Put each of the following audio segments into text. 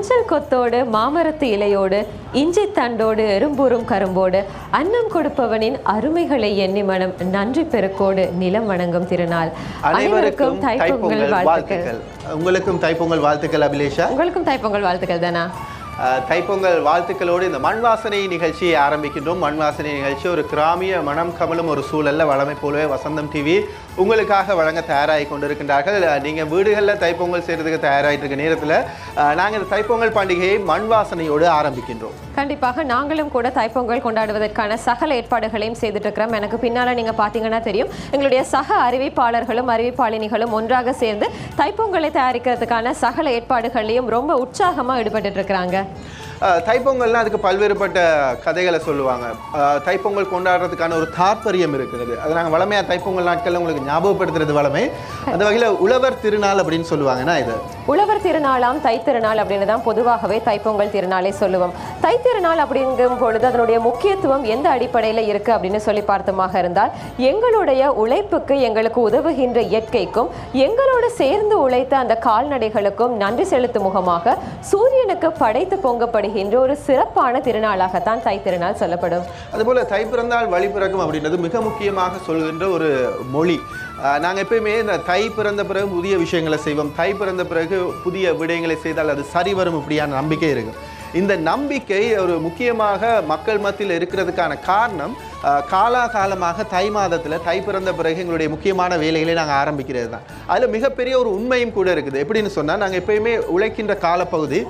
மஞ்சள் கொத்தோடு மாமரத்து இலையோடு இஞ்சி தண்டோடு எறும்பூரும் கரும்போடு அன்னம் கொடுப்பவனின் அருமைகளை எண்ணி மனம் நன்றி பெருக்கோடு நிலம் வணங்கும் திருநாள். அனைவருக்கும் தைப்பொங்கல் வாழ்த்துக்கள். உங்களுக்கும் தைப்பொங்கல் வாழ்த்துக்கள் அபிலேஷா. உங்களுக்கும் தைப்பொங்கல் வாழ்த்துக்கள் தானா. தைப்பொங்கல் வாழ்த்துக்களோடு இந்த மண் வாசனை நிகழ்ச்சியை ஆரம்பிக்கின்றோம். மண் வாசனை நிகழ்ச்சி ஒரு கிராமிய மனம் கமலும் ஒரு சூழல்ல வளமை போலவே வசந்தம் டிவி உங்களுக்காக வழங்க தயாராகி கொண்டிருக்கின்றார்கள். நீங்கள் வீடுகளில் தைப்பொங்கல் செய்கிறதுக்கு தயாராகிட்டு இருக்க நேரத்தில் நாங்கள் இந்த தைப்பொங்கல் பண்டிகையை மண் வாசனையோடு ஆரம்பிக்கின்றோம். கண்டிப்பாக நாங்களும் கூட தைப்பொங்கல் கொண்டாடுவதற்கான சகல ஏற்பாடுகளையும் செய்துட்டு இருக்கிறோம். எனக்கு பின்னால் நீங்கள் பார்த்தீங்கன்னா தெரியும், எங்களுடைய சக அறிவிப்பாளர்களும் அறிவிப்பாளினிகளும் ஒன்றாக சேர்ந்து தைப்பொங்கலை தயாரிக்கிறதுக்கான சகல ஏற்பாடுகளையும் ரொம்ப உற்சாகமாக ஈடுபட்டு இருக்கிறாங்க. தைப்பொங்கல்னா அதுக்கு பல்வேறுபட்ட கதைகளை சொல்லுவாங்க. தைப்பொங்கல் கொண்டாடுறதுக்கான ஒரு தாற்பயம் இருக்கிறது. அது நாங்கள் வளமையாக தைப்பொங்கல் நாட்களில் உங்களுக்கு ஞாபகப்படுத்துறது வளமை. அந்த வகையில் உழவர் திருநாள் அப்படின்னு சொல்லுவாங்கன்னா இது உழவர் திருநாளாம் தைத்திருநாள் அப்படின்னு தான் பொதுவாகவே தைப்பொங்கல் திருநாளை சொல்லுவோம். தைத்திருநாள் அப்படிங்கும் பொழுது அதனுடைய முக்கியத்துவம் எந்த அடிப்படையில் இருக்கு அப்படின்னு சொல்லி பார்த்தமாக இருந்தால், எங்களுடைய உழைப்புக்கு எங்களுக்கு உதவுகின்ற இயற்கைக்கும் எங்களோடு சேர்ந்து உழைத்த அந்த கால்நடைகளுக்கும் நன்றி செலுத்தும் முகமாக சூரியனுக்கு படைத்து பொங்கப்படுகின்ற ஒரு சிறப்பான திருநாளாகத்தான் தைத்திருநாள் சொல்லப்படும். அதுபோல தை பிறந்தால் வழி பிறக்கும் அப்படின்றது மிக முக்கியமாக சொல்கின்ற ஒரு மொழி. நாங்கள் எப்பயுமே இந்த தை பிறந்த பிறகு புதிய விஷயங்களை செய்வோம், தை பிறந்த பிறகு புதிய விடயங்களை செய்தால் அது சரி வரும் இப்படியான நம்பிக்கை இருக்கு. இந்த நம்பிக்கை ஒரு முக்கியமாக மக்கள் மத்தியில் இருக்கிறதுக்கான காரணம் காலாகாலமாக தை மாதத்தில் தை பிறந்த பிறகு எங்களுடைய முக்கியமான வேலைகளை நாங்கள் ஆரம்பிக்கிறது தான். அதில் மிகப்பெரிய ஒரு உண்மையும் கூட இருக்குது. எப்படின்னு சொன்னால், நாங்கள் எப்பயுமே உழைக்கின்ற காலப்பகுதி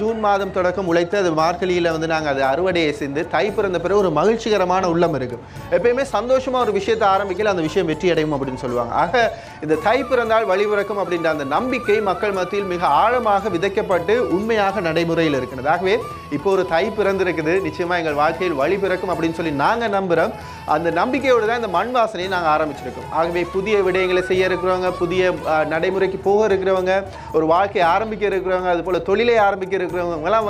ஜூன் மாதம் தொடக்கம் உழைத்து அது மார்கழியில் நாங்கள் அதை அறுவடையை செய்து தை பிறந்த பிறகு ஒரு மகிழ்ச்சிகரமான உள்ளம் இருக்கும். எப்பயுமே சந்தோஷமாக ஒரு விஷயத்தை ஆரம்பிக்கல அந்த விஷயம் வெற்றி அடையும் அப்படின்னு சொல்லுவாங்க. ஆக இந்த தை பிறந்தால் வழிபிறக்கும் அப்படின்ற அந்த நம்பிக்கை மக்கள் மத்தியில் மிக ஆழமாக விதைக்கப்பட்டு உண்மையாக நடைமுறையில் இருக்கிறது. ஆகவே இப்போ ஒரு தை பிறந்திருக்குது, நிச்சயமாக எங்கள் வாழ்க்கையில் வழி பிறக்கும் அப்படின்னு சொல்லி நாங்கள் நம்புகிறோம். அந்த நம்பிக்கையோடு தான் இந்த மண் வாசனையை நாங்கள் ஆரம்பிச்சிருக்கோம். ஆகவே புதிய விடயங்களை செய்ய இருக்கிறவங்க, புதிய நடைமுறைக்கு போக இருக்கிறவங்க, ஒரு வாழ்க்கையை ஆரம்பிக்க இருக்கிறவங்க, அது போல் தொழிலை ஆரம்பிக்க இருக்கிறவங்கலாம்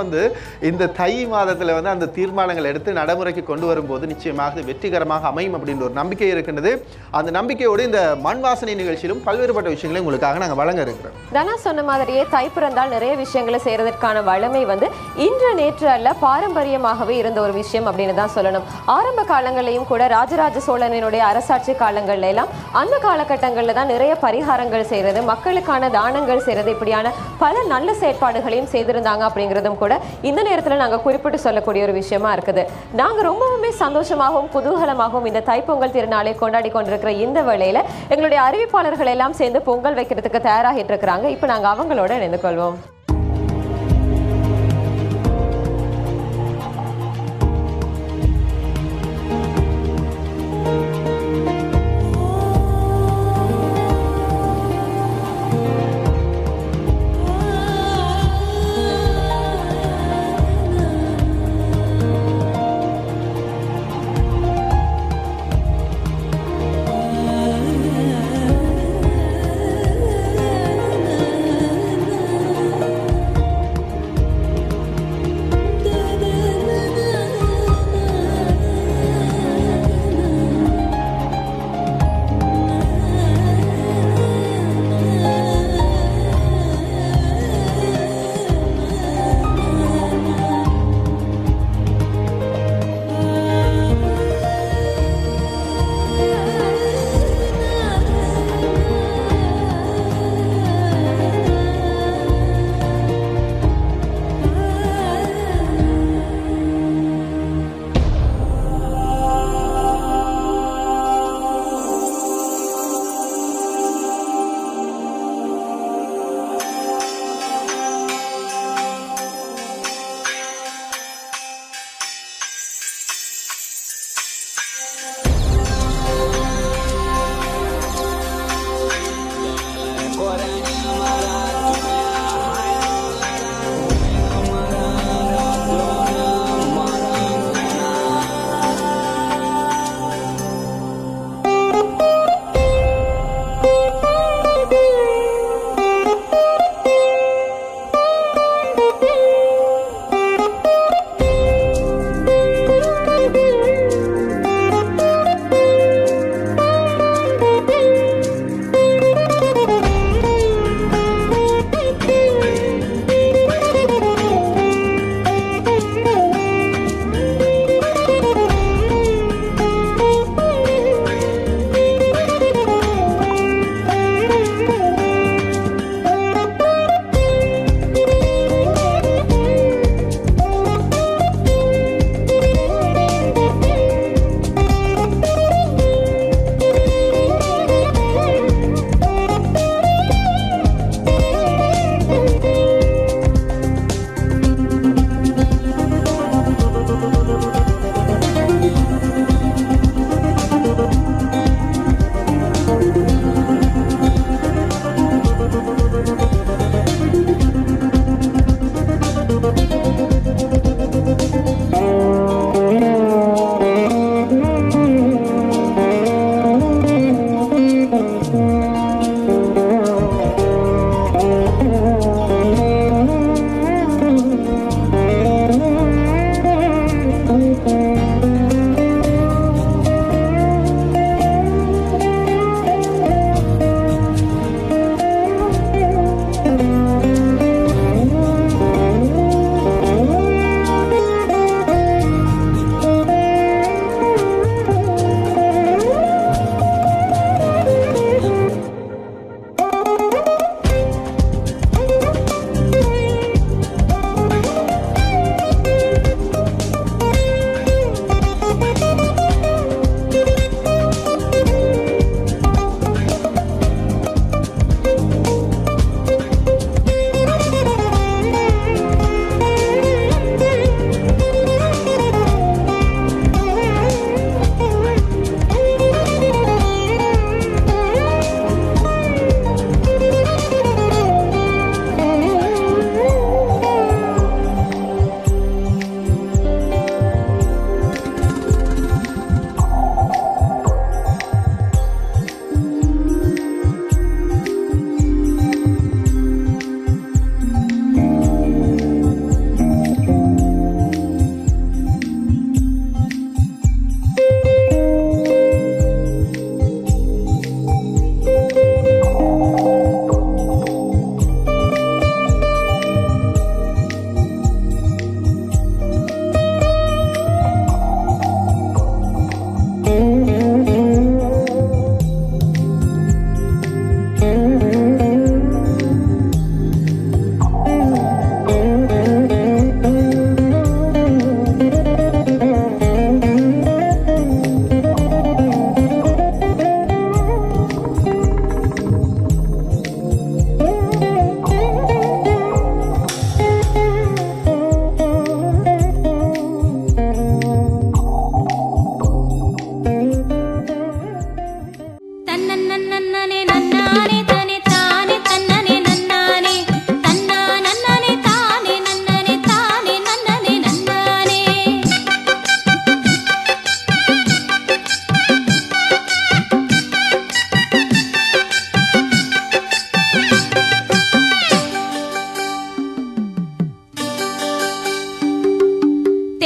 இந்த தை மாதத்தில் அந்த தீர்மானங்கள் எடுத்து நடைமுறைக்கு கொண்டு வரும்போது நிச்சயமாக வெற்றிகரமாக அமையும் அப்படின்ற ஒரு நம்பிக்கை இருக்கின்றது. அந்த நம்பிக்கையோடு இந்த மண் வாசனை நிகழ்ச்சியிலும் பல்வேறுபட்ட விஷயங்களை உங்களுக்காக நாங்கள் வழங்க இருக்கிறோம். தானா சொன்ன மாதிரியே தை பிறந்தால் நிறைய விஷயங்களை செய்யறதற்கான வளமை இன்று நேற்று அல்ல, பாரம்பரியமாகவே இருந்த ஒரு விஷயம் அப்படின்னு தான் சொல்லணும். ஆரம்ப காலங்களையும் கூட ராஜராஜ சோழனினுடைய அரசாட்சி காலங்கள்ல எல்லாம் அந்த காலகட்டங்களில் தான் நிறைய பரிகாரங்கள் செய்யறது, மக்களுக்கான தானங்கள் செய்யறது, இப்படியான பல நல்ல செயற்பாடுகளையும் செய்திருந்தாங்க அப்படிங்கிறதும் கூட இந்த நேரத்தில் நாங்கள் குறிப்பிட்டு சொல்லக்கூடிய ஒரு விஷயமா இருக்குது. நாங்கள் ரொம்பவுமே சந்தோஷமாகவும் குதூகலமாகவும் இந்த தைப்பொங்கல் திருநாளை கொண்டாடி கொண்டிருக்கிற இந்த வேளையில எங்களுடைய அறிவிப்பாளர்கள் எல்லாம் சேர்ந்து பொங்கல் வைக்கிறதுக்கு தயாராகிட்டு இருக்கிறாங்க. இப்போ நாங்கள் அவங்களோட இணைந்து கொள்வோம்.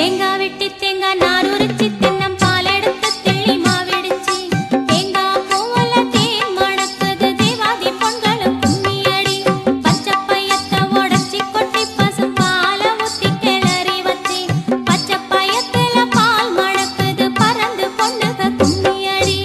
தேங்காய் வெட்டி தேங்காய் நார் உரிச்சி தென்னம் பால் எடுத்து தெள்ளி மாவிடிச்சி தேங்காய் பூவல தேன் மணக்குது தேவாதி பொங்கலும் கும்மியடி பச்சை பையத்தை உடைச்சி கொட்டி பசும் பாலை ஊத்தி கிளறி வச்சி பச்சை பையத்துல பால் மணக்குது பறந்து பொண்ணுக கும்மியடி.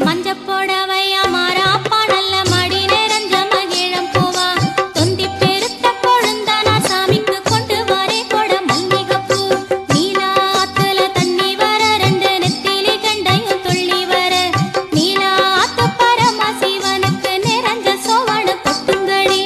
மஞ்சப் புடவையா மாறாப்பா நல்ல மடி நிறைஞ்ச மகிழம் பூவா தொந்தி பெருத்த கொழுந்தனா சாமிக்கு கொண்டு வரே கொட மல்லிகைப்பூ நீலா ஆத்துல தண்ணி வர ரெண்டு நெத்திலி கண்டையும் துள்ளி வர நீலா ஆத்து பரமசிவனுக்கு நிறைஞ்ச சோவன கொட்டுங்கடி.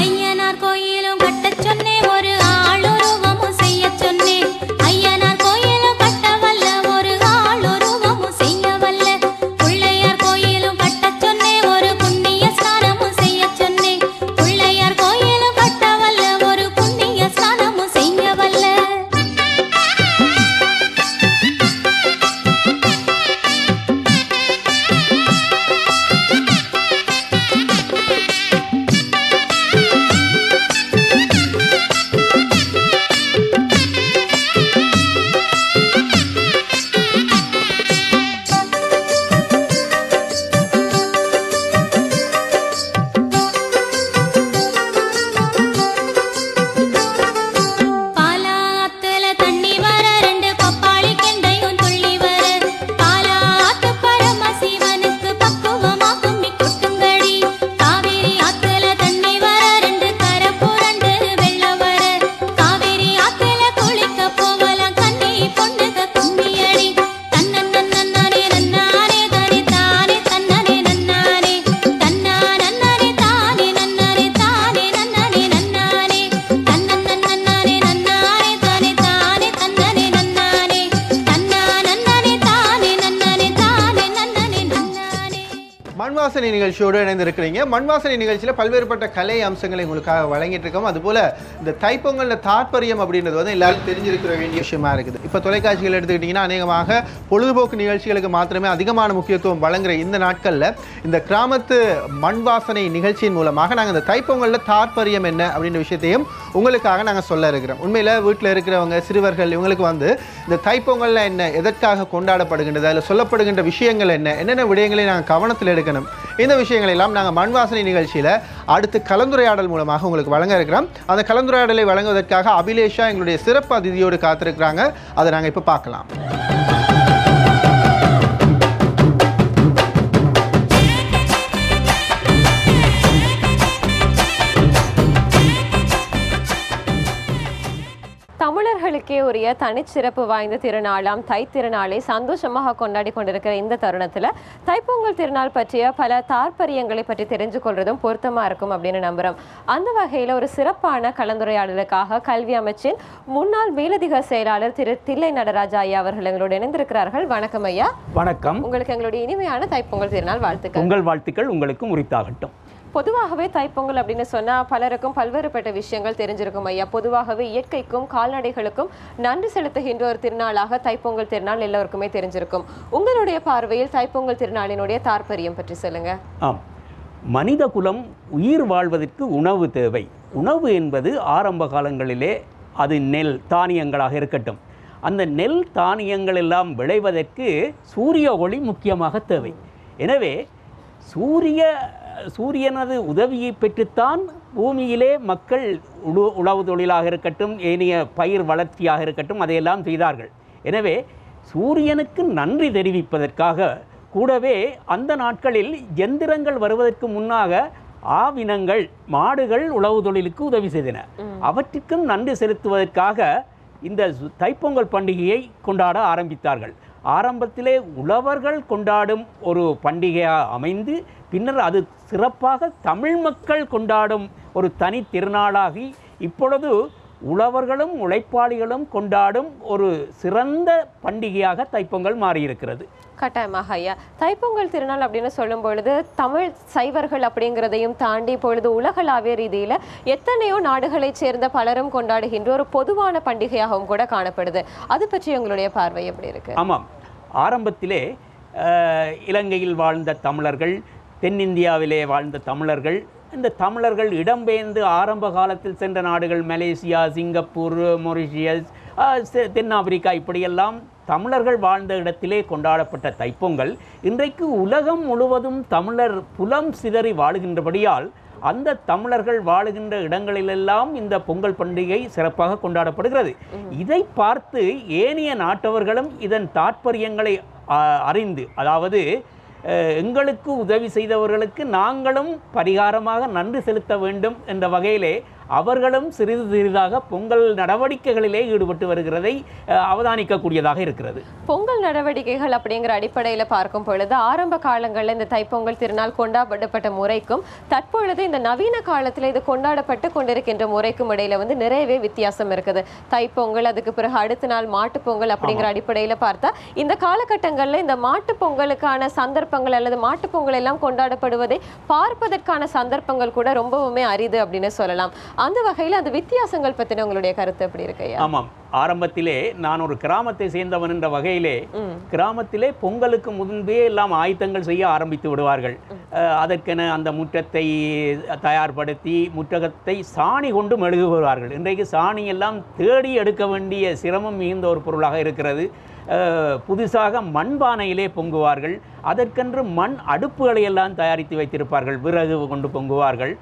ஐயனார் கோயிலும் கட்டச் சொன்னே ஒரு ஆளுருவமும் செய்யச் சொன்னே ஐயனார் கோயிலும் கட்டவல்ல ஒரு ஆளுருவமும் செய்யவல்ல பிள்ளையார் கோயிலும் கட்டச் சொன்னே ஒரு புண்ணிய ஸ்நானமும் செய்யச் சொன்னே பிள்ளையார் கோயிலும் கட்டவல்ல ஒரு புண்ணிய ஸ்நானமும் செய்யவல்ல. பாலாத்துல தண்ணி வர ரெண்டு பப்பாளி கெண்டையும் துள்ளி வர பாலாத்து பரமசிவனுக்கு பக்குவமா கும்மி கொட்டுங்கடி காவேரி ஆத்துல தண்ணி வர ரெண்டு கரை புரண்டு வெள்ள வர காவேரி ஆத்துல குளிக்க போகலாம் கண்ணி பொண்ணுக கும்மியடி தன்னன்னே நன்னானே தனி தானே தன்னனே நன்னானே தன்னா நன்னனே தானே நன்னனே தானே நன்னனே நன்னானே தன்னன்னே நன்னானே தனி தானே தன்னனே நன்னானே தன்னா நன்னனே தானே நன்னனே தானே நன்னனே நன்னானே. மண்வாசனை நிகழ்ச்சியோடு இணைந்திருக்கிறீங்க. மண்வாசனை நிகழ்ச்சியில் பல்வேறுபட்ட கலை அம்சங்களை உங்களுக்காக வழங்கிட்டு இருக்கோம். அதுபோல இந்த தைப்பொங்கல்ல தாற்பயம் அப்படின்றது வந்து எல்லாரும் தெரிஞ்சிருக்கிற வேண்டிய விஷயமா இருக்குது. இப்போ தொலைக்காட்சிகள் எடுத்துக்கிட்டிங்கன்னா அநேகமாக பொழுதுபோக்கு நிகழ்ச்சிகளுக்கு மாத்திரமே அதிகமான முக்கியத்துவம் வழங்குற இந்த நாட்களில் இந்த கிராமத்து மண்வாசனை நிகழ்ச்சியின் மூலமாக நாங்கள் இந்த தைப்பொங்கல்ல தாற்பயம் என்ன அப்படின்ற விஷயத்தையும் உங்களுக்காக நாங்கள் சொல்ல இருக்கிறோம். உண்மையில் வீட்டில் இருக்கிறவங்க சிறுவர்கள் இவங்களுக்கு வந்து இந்த தைப்பொங்கல்ல என்ன, எதற்காக கொண்டாடப்படுகின்றது, அதில் சொல்லப்படுகின்ற விஷயங்கள் என்ன, என்னென்ன விடயங்களை நாங்கள் கவனத்தில் எடுக்கணும், இந்த விஷயங்களை எல்லாம் நாங்கள் மண்வாசனை நிகழ்ச்சியில் அடுத்து கலந்துரையாடல் மூலமாக உங்களுக்கு வழங்க இருக்கிறோம். அந்த கலந்துரையாடலை வழங்குவதற்காக அபிலேஷா எங்களுடைய சிறப்பு அதிதியோடு காத்திருக்கிறாங்க. அதை நாங்கள் இப்போ பார்க்கலாம். தமிழர்களுக்கே உரிய தனிச்சிறப்பு வாய்ந்த திருநாளாம் தைத்திருநாளை சந்தோஷமாக கொண்டாடி கொண்டிருக்கிற இந்த தருணத்தில் தைப்பொங்கல் திருநாள் பற்றிய பல தாற்பயங்களை பற்றி தெரிஞ்சு கொள்றதும் பொருத்தமாக இருக்கும் அப்படின்னு நம்புகிறோம். அந்த வகையில் ஒரு சிறப்பான கலந்துரையாடலுக்காக கல்வி அமைச்சின் முன்னாள் மேலதிக செயலாளர் திரு தில்லை நடராஜா ஐயா அவர்கள் எங்களோடு இணைந்திருக்கிறார்கள். வணக்கம் ஐயா. வணக்கம். உங்களுக்கு எங்களுடைய இனிமையான தைப்பொங்கல் திருநாள் வாழ்த்துக்கள். உங்கள் வாழ்த்துக்கள் உங்களுக்கும் உரித்தாகட்டும். பொதுவாகவே தைப்பொங்கல் அப்படின்னு சொன்னால் பலருக்கும் பல்வேறுபட்ட விஷயங்கள் தெரிஞ்சிருக்கும் ஐயா. பொதுவாகவே இயற்கைக்கும் கால்நடைகளுக்கும் நன்றி செலுத்துகின்ற ஒரு திருநாளாக தைப்பொங்கல் திருநாள் எல்லோருக்குமே தெரிஞ்சிருக்கும். உங்களுடைய பார்வையில் தைப்பொங்கல் திருநாளினுடைய தாற்பயம் பற்றி சொல்லுங்க. ஆம், மனித குலம் உயிர் வாழ்வதற்கு உணவு தேவை. உணவு என்பது ஆரம்ப காலங்களிலே அது நெல் தானியங்களாக இருக்கட்டும், அந்த நெல் தானியங்கள் எல்லாம் விளைவதற்கு சூரிய ஒளி முக்கியமாக தேவை. எனவே சூரியனது உதவியை பெற்றுத்தான் பூமியிலே மக்கள் உழவு தொழிலாக இருக்கட்டும், ஏனைய பயிர் வளர்ச்சியாக இருக்கட்டும், அதையெல்லாம் செய்தார்கள். எனவே சூரியனுக்கு நன்றி தெரிவிப்பதற்காக கூடவே அந்த நாட்களில் எந்திரங்கள் வருவதற்கு முன்னாக ஆவினங்கள் மாடுகள் உழவு தொழிலுக்கு உதவி செய்தன. அவற்றுக்கும் நன்றி செலுத்துவதற்காக இந்த தைப்பொங்கல் பண்டிகையை கொண்டாட ஆரம்பித்தார்கள். ஆரம்பத்திலே உழவர்கள் கொண்டாடும் ஒரு பண்டிகையாக அமைந்து பின்னர் அது சிறப்பாக தமிழ் மக்கள் கொண்டாடும் ஒரு தனி திருநாளாகி இப்பொழுது உழவர்களும் உழைப்பாளிகளும் கொண்டாடும் ஒரு சிறந்த பண்டிகையாக தைப்பொங்கல் மாறியிருக்கிறது. கட்டாயமாக ஐயா, தைப்பொங்கல் திருநாள் அப்படின்னு சொல்லும் பொழுது தமிழ் சைவர்கள் அப்படிங்கிறதையும் தாண்டி இப்பொழுது உலகளாவிய ரீதியில் எத்தனையோ நாடுகளைச் சேர்ந்த பலரும் கொண்டாடுகின்ற ஒரு பொதுவான பண்டிகையாகவும் கூட காணப்படுது. அது பற்றி உங்களுடைய பார்வை எப்படி இருக்கு? ஆமாம், ஆரம்பத்திலே இலங்கையில் வாழ்ந்த தமிழர்கள், தென்னிந்தியாவிலே வாழ்ந்த தமிழர்கள், இந்த தமிழர்கள் இடம்பெயர்ந்து ஆரம்ப காலத்தில் சென்ற நாடுகள் மலேசியா, சிங்கப்பூர், மொரிஷியஸ், தென்னாப்பிரிக்கா இப்படியெல்லாம் தமிழர்கள் வாழ்ந்த இடத்திலே கொண்டாடப்பட்ட தைப்பொங்கல் இன்றைக்கு உலகம் முழுவதும் தமிழர் புலம் சிதறி வாழுகின்றபடியால் அந்த தமிழர்கள் வாழுகின்ற இடங்களிலெல்லாம் இந்த பொங்கல் பண்டிகை சிறப்பாக கொண்டாடப்படுகிறது. இதை பார்த்து ஏனைய நாட்டவர்களும் இதன் தாற்பயங்களை அறிந்து, அதாவது எங்களுக்கு உதவி செய்தவர்களுக்கு நாங்களும் பரிகாரமாக நன்றி செலுத்த வேண்டும் என்ற வகையிலே அவர்களும் சிறிது சிறிதாக பொங்கல் நடவடிக்கைகளிலே ஈடுபட்டு வருகிறதை அவதானிக்கக்கூடியதாக இருக்கிறது. பொங்கல் நடவடிக்கைகள் அப்படிங்கிற அடிப்படையில் பார்க்கும் பொழுது ஆரம்ப காலங்களில் இந்த தைப்பொங்கல் திருநாள் கொண்டாடப்பட்ட முறைக்கும் தற்பொழுது இந்த நவீன காலத்தில் இது கொண்டாடப்பட்டு கொண்டிருக்கின்ற முறைக்கும் இடையில வந்து நிறையவே வித்தியாசம் இருக்குது. தைப்பொங்கல், அதுக்கு பிறகு அடுத்த நாள் மாட்டுப்பொங்கல் அப்படிங்கிற அடிப்படையில் பார்த்தா இந்த காலகட்டங்களில் இந்த மாட்டுப் பொங்கலுக்கான சந்தர்ப்பங்கள் அல்லது மாட்டுப்பொங்கல் எல்லாம் கொண்டாடப்படுவதை பார்ப்பதற்கான சந்தர்ப்பங்கள் கூட ரொம்பவுமே அரிது அப்படின்னு சொல்லலாம். அந்த வகையில் அந்த வித்தியாசங்கள் பற்றின உங்களுடைய கருத்து எப்படி இருக்கு? ஆமாம், ஆரம்பத்திலே நான் ஒரு கிராமத்தை சேர்ந்தவன் என்ற வகையிலே கிராமத்திலே பொங்கலுக்கு முன்பே எல்லாம் ஆயத்தங்கள் செய்ய ஆரம்பித்து விடுவார்கள். அதற்கென அந்த முற்றத்தை தயார்படுத்தி முற்றகத்தை சாணி கொண்டு மெழுகுவார்கள். இன்றைக்கு சாணி எல்லாம் தேடி எடுக்க வேண்டிய சிரமம் மிகுந்த ஒரு பொருளாக இருக்கிறது. புதுசாக மண்பானையிலே பொங்குவார்கள். அதற்கென்று மண் அடுப்புகளை எல்லாம் தயாரித்து வைத்திருப்பார்கள். விறகு கொண்டு பொங்குவார்கள்.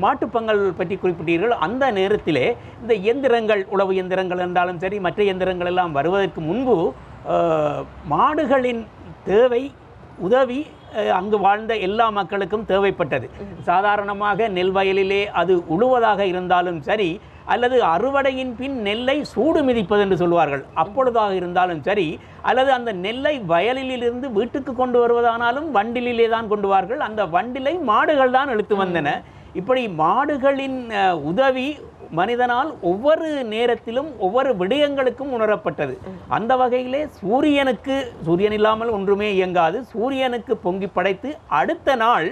மாட்டுப்பொங்கல் பற்றி குறிப்பிட்டீர்கள். அந்த நேரத்திலே இந்த இயந்திரங்கள், உழவு இயந்திரங்கள் என்றாலும் சரி, மற்ற இயந்திரங்கள் எல்லாம் வருவதற்கு முன்பு மாடுகளின் தேவை, உதவி அங்கு வாழ்ந்த எல்லா மக்களுக்கும் தேவைப்பட்டது. சாதாரணமாக நெல் வயலிலே அது உழுவதாக இருந்தாலும் சரி, அல்லது அறுவடையின் பின் நெல்லை சூடு மிதிப்பது என்று சொல்வார்கள், அப்பொழுதாக இருந்தாலும் சரி, அல்லது அந்த நெல்லை வயலிலிருந்து வீட்டுக்கு கொண்டு வருவதானாலும் வண்டிலே தான் கொண்டு வார்கள். அந்த வண்டிலை மாடுகள் தான் இழுத்து வந்தன. இப்படி மாடுகளின் உதவி மனிதனால் ஒவ்வொரு நேரத்திலும் ஒவ்வொரு விடயங்களுக்கும் உணரப்பட்டது. அந்த வகையிலே சூரியன் இல்லாமல் ஒன்றுமே இயங்காது. சூரியனுக்கு பொங்கி படைத்து அடுத்த நாள்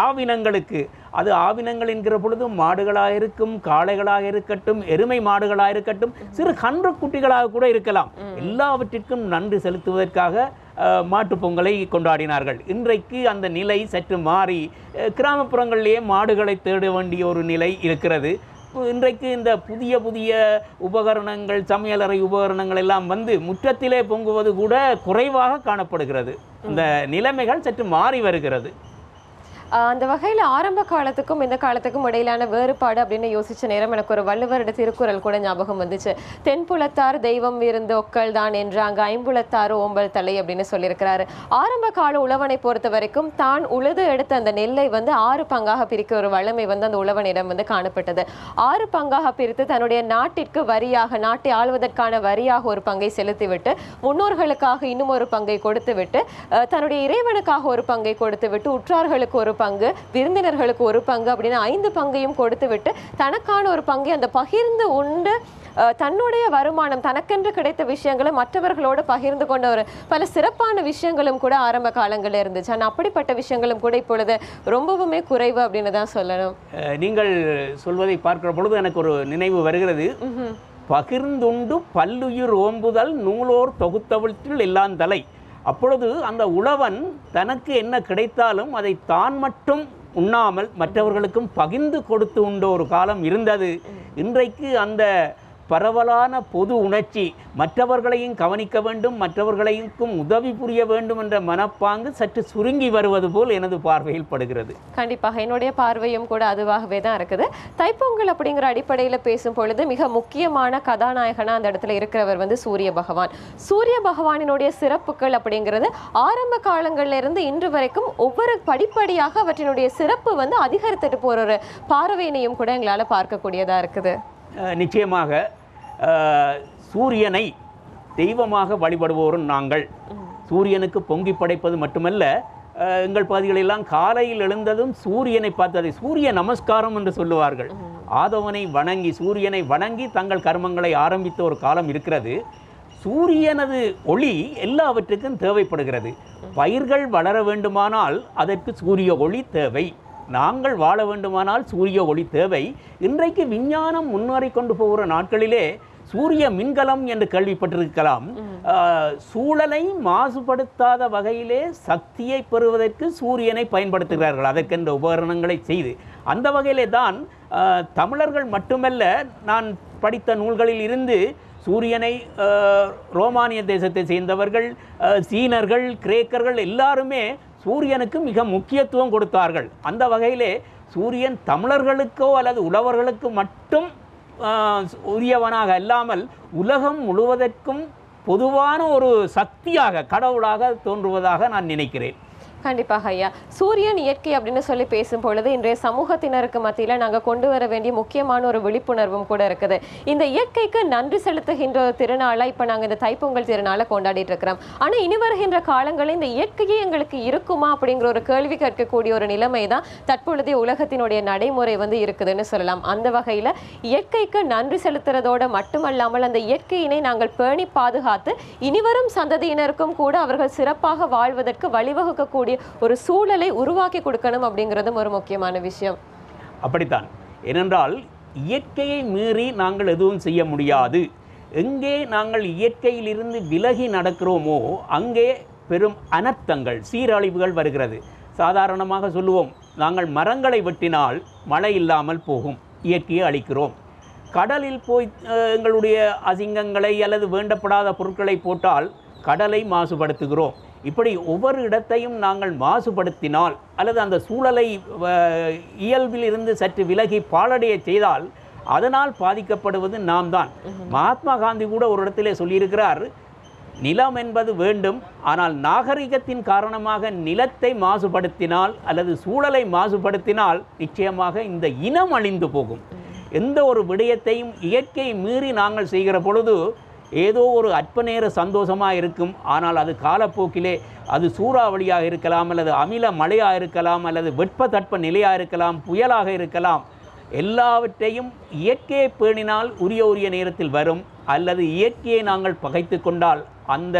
ஆவினங்களுக்கு, அது ஆவினங்கள் என்கிற பொழுது மாடுகளாக இருக்கும், காளைகளாக இருக்கட்டும், எருமை மாடுகளாக இருக்கட்டும், சிறு கன்று குட்டிகளாக கூட இருக்கலாம், எல்லாவற்றிற்கும் நன்றி செலுத்துவதற்காக மாட்டுப் பொங்கலை கொண்டாடினார்கள். இன்றைக்கு அந்த நிலை சற்று மாறி கிராமப்புறங்களிலேயே மாடுகளை தேட வேண்டிய ஒரு நிலை இருக்கிறது. இன்றைக்கு இந்த புதிய புதிய உபகரணங்கள், சமையலறை உபகரணங்கள் எல்லாம் வந்து முற்றத்திலே பொங்குவது கூட குறைவாக காணப்படுகிறது. இந்த நிலைமைகள் சற்று மாறி வருகிறது. அந்த வகையில் ஆரம்ப காலத்துக்கும் இந்த காலத்துக்கும் இடையிலான வேறுபாடு அப்படின்னு யோசிச்ச நேரம் எனக்கு ஒரு வள்ளுவருடைய திருக்குறள் கூட ஞாபகம் வந்துச்சு. தென்புலத்தார் தெய்வம் விருந்து ஒக்கல் தான் என்றாங்க, ஐம்புலத்தார் ஓம்பல் தலை அப்படின்னு சொல்லியிருக்கிறாரு. ஆரம்ப கால உழவனை பொறுத்த வரைக்கும் தான் உழுது எடுத்த அந்த நெல்லை வந்து 6 பங்காக பிரிக்க ஒரு வளமை வந்து அந்த உழவனிடம் வந்து காணப்பட்டது. 6 பங்காக பிரித்து தன்னுடைய நாட்டிற்கு வரியாக, நாட்டை ஆள்வதற்கான வரியாக ஒரு பங்கை செலுத்திவிட்டு, முன்னோர்களுக்காக இன்னும் ஒரு பங்கை கொடுத்து விட்டு, தன்னுடைய இறைவனுக்காக ஒரு பங்கை கொடுத்து விட்டு, உற்றார்களுக்கு ஒரு பங்கு, விருந்தினர்களுக்கு ஒரு பங்கு அப்படின்னு 5 பங்கையும் கொடுத்து விட்டு தனக்கான ஒரு பங்கை அந்த பகிர்ந்து உண்டு தன்னுடைய வருமானம், தனக்கென்று கிடைத்த விஷயங்களை மற்றவர்களோடு பகிர்ந்து கொண்ட ஒரு பல சிறப்பான விஷயங்களும் கூட ஆரம்ப காலங்களில் இருந்துச்சு. ஆனால் அப்படிப்பட்ட விஷயங்களும் கூட இப்பொழுது ரொம்பவுமே குறைவு அப்படின்னு தான் சொல்லணும். நீங்கள் சொல்வதை பார்க்கிற பொழுது எனக்கு ஒரு நினைவு வருகிறது. பகிர்ந்துண்டு பல்லுயிர் ஓம்புதல் நூலோர் தொகுத்தவற்றில் எல்லாம் தலை. அப்பொழுது அந்த உழவன் தனக்கு என்ன கிடைத்தாலும் அதை தான் மட்டும் உண்ணாமல் மற்றவர்களுக்கும் பகிர்ந்து கொடுத்து உண்ட ஒரு காலம் இருந்தது. இன்றைக்கு அந்த பரவலான பொது உணர்ச்சி, மற்றவர்களையும் கவனிக்க வேண்டும், மற்றவர்களையும் உதவி புரிய வேண்டும் என்ற மனப்பாங்கு சற்று சுருங்கி வருவது போல் எனது பார்வையில் படுகிறது. கண்டிப்பாக என்னுடைய பார்வையும் கூட அதுவாகவே தான் இருக்குது. தைப்பொங்கல் அப்படிங்கிற அடிப்படையில் பேசும் பொழுது மிக முக்கியமான கதாநாயகனா அந்த இடத்துல இருக்கிறவர் வந்து சூரிய பகவான். சூரிய பகவானினுடைய சிறப்புகள் அப்படிங்கிறது ஆரம்ப காலங்கள்ல இருந்து இன்று வரைக்கும் ஒவ்வொரு படிப்படியாக அவற்றினுடைய சிறப்பு வந்து அதிகரித்துட்டு போற ஒரு பார்வையினையும் கூட எங்களால் பார்க்கக்கூடியதா இருக்குது. நிச்சயமாக சூரியனை தெய்வமாக வழிபடுவோரும் நாங்கள். சூரியனுக்கு பொங்கி படைப்பது மட்டுமல்ல, எங்கள் பகுதிகளெல்லாம் காலையில் எழுந்ததும் சூரியனை பார்த்து அதை சூரிய நமஸ்காரம் என்று சொல்லுவார்கள். ஆதவனை வணங்கி, சூரியனை வணங்கி தங்கள் கர்மங்களை ஆரம்பித்த ஒரு காலம் இருக்கிறது. சூரியனது ஒளி எல்லாவற்றுக்கும் தேவைப்படுகிறது. பயிர்கள் வளர வேண்டுமானால் அதற்கு சூரிய ஒளி தேவை. நாங்கள் வாழ வேண்டுமானால் சூரிய ஒளி தேவை. இன்றைக்கு விஞ்ஞானம் முன்னேறி கொண்டு போகிற நாட்களிலே சூரிய மின்கலம் என்று கேள்விப்பட்டிருக்கலாம். சூழலை மாசுபடுத்தாத வகையிலே சக்தியை பெறுவதற்கு சூரியனை பயன்படுத்துகிறார்கள், அதற்கென்ற உபகரணங்களை செய்து. அந்த வகையிலே தான் தமிழர்கள் மட்டுமல்ல, நான் படித்த நூல்களில் இருந்து சூரியனை ரோமானிய தேசத்தை சேர்ந்தவர்கள், சீனர்கள், கிரேக்கர்கள் எல்லாருமே சூரியனுக்கு மிக முக்கியத்துவம் கொடுத்தார்கள். அந்த வகையிலே சூரியன் தமிழர்களுக்கோ அல்லது உழவர்களுக்கு மட்டும் உரியவனாக அல்லாமல் உலகம் முழுவதற்கும் பொதுவான ஒரு சக்தியாக, கடவுளாக தோன்றுவதாக நான் நினைக்கிறேன். கண்டிப்பாக ஐயா. சூரியன் இயற்கை அப்படின்னு சொல்லி பேசும் பொழுது இன்றைய சமூகத்தினருக்கு மத்தியில் நாங்கள் கொண்டு வர வேண்டிய முக்கியமான ஒரு விழிப்புணர்வும் கூட இருக்குது. இந்த இயற்கைக்கு நன்றி செலுத்துகின்ற ஒரு திருநாளாக இப்போ நாங்கள் இந்த தைப்பொங்கல் திருநாளை கொண்டாடிட்டு இருக்கிறோம். ஆனால் இனி வருகின்ற காலங்களில் இந்த இயற்கையே எங்களுக்கு இருக்குமா அப்படிங்கிற ஒரு கேள்வி கேட்கக்கூடிய ஒரு நிலைமை தான் தற்பொழுதைய உலகத்தினுடைய நடைமுறை வந்து இருக்குதுன்னு சொல்லலாம். அந்த வகையில் இயற்கைக்கு நன்றி செலுத்துறதோடு மட்டுமல்லாமல் அந்த இயற்கையினை நாங்கள் பேணி பாதுகாத்து இனிவரும் சந்ததியினருக்கும் கூட அவர்கள் சிறப்பாக வாழ்வதற்கு வழிவகுக்கக்கூடிய ஒரு சூழலை உருவாக்கி கொடுக்கணும் அப்படிங்கிறதும் ஒரு முக்கியமான விஷயம். அப்படித்தான். ஏனென்றால் இயற்கையை மீறி நாங்கள் எதுவும் செய்ய முடியாது. எங்கே நாங்கள் இயற்கையிலிருந்து விலகி நடக்கிறோமோ அங்கே பெரும் அனர்த்தங்கள், சீரழிவுகள் வருகிறது. சாதாரணமாக சொல்லுவோம், நாங்கள் மரங்களை வெட்டினால் மழை இல்லாமல் போகும், இயற்கையை அழிக்கிறோம். கடலில் போய் எங்களுடைய அசிங்கங்களை அல்லது வேண்டப்படாத பொருட்களை போட்டால் கடலை மாசுபடுத்துகிறோம். இப்படி ஒவ்வொரு இடத்தையும் நாங்கள் மாசுபடுத்தினால் அல்லது அந்த சூழலை இயல்பில் இருந்து சற்று விலகி பாழடைய செய்தால் அதனால் பாதிக்கப்படுவது நாம் தான். மகாத்மா காந்தி கூட ஒரு இடத்திலே சொல்லியிருக்கிறார், நிலம் என்பது வேண்டும், ஆனால் நாகரிகத்தின் காரணமாக நிலத்தை மாசுபடுத்தினால் அல்லது சூழலை மாசுபடுத்தினால் நிச்சயமாக இந்த இனம் அழிந்து போகும். எந்த ஒரு விடயத்தையும் இயற்கை மீறி நாங்கள் செய்கிற பொழுது ஏதோ ஒரு அற்ப நேர சந்தோஷமாக இருக்கும், ஆனால் அது காலப்போக்கிலே அது சூறாவளியாக இருக்கலாம், அல்லது அமில மழையாக இருக்கலாம், அல்லது வெப்ப நிலையாக இருக்கலாம், புயலாக இருக்கலாம். எல்லாவற்றையும் இயற்கையை பேணினால் உரிய நேரத்தில் வரும். அல்லது இயற்கையை நாங்கள் பகைத்து கொண்டால் அந்த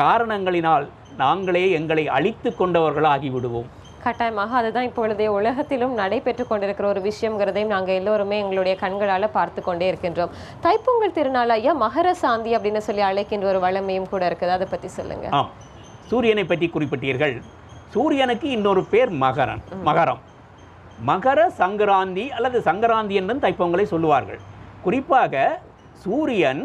காரணங்களினால் நாங்களே எங்களை அழித்து கொண்டவர்களாகிவிடுவோம். கட்டாயமாக அதுதான் இப்பொழுதைய உலகத்திலும் நடைபெற்று கொண்டிருக்கிற ஒரு விஷயங்கிறதையும் நாங்கள் எல்லோருமே எங்களுடைய கண்களால் பார்த்து கொண்டே இருக்கின்றோம். தைப்பொங்கல் திருநாள் ஐயா மகர சாந்தி அப்படின்னு சொல்லி அழைக்கின்ற ஒரு வளமையும் கூட இருக்குது, அதை பற்றி சொல்லுங்க. ஆம், சூரியனை பற்றி குறிப்பிட்டீர்கள். சூரியனுக்கு இன்னொரு பேர் மகரம். மகர சங்கராந்தி அல்லது சங்கராந்தி என்றும் தைப்பொங்கலை சொல்லுவார்கள். குறிப்பாக சூரியன்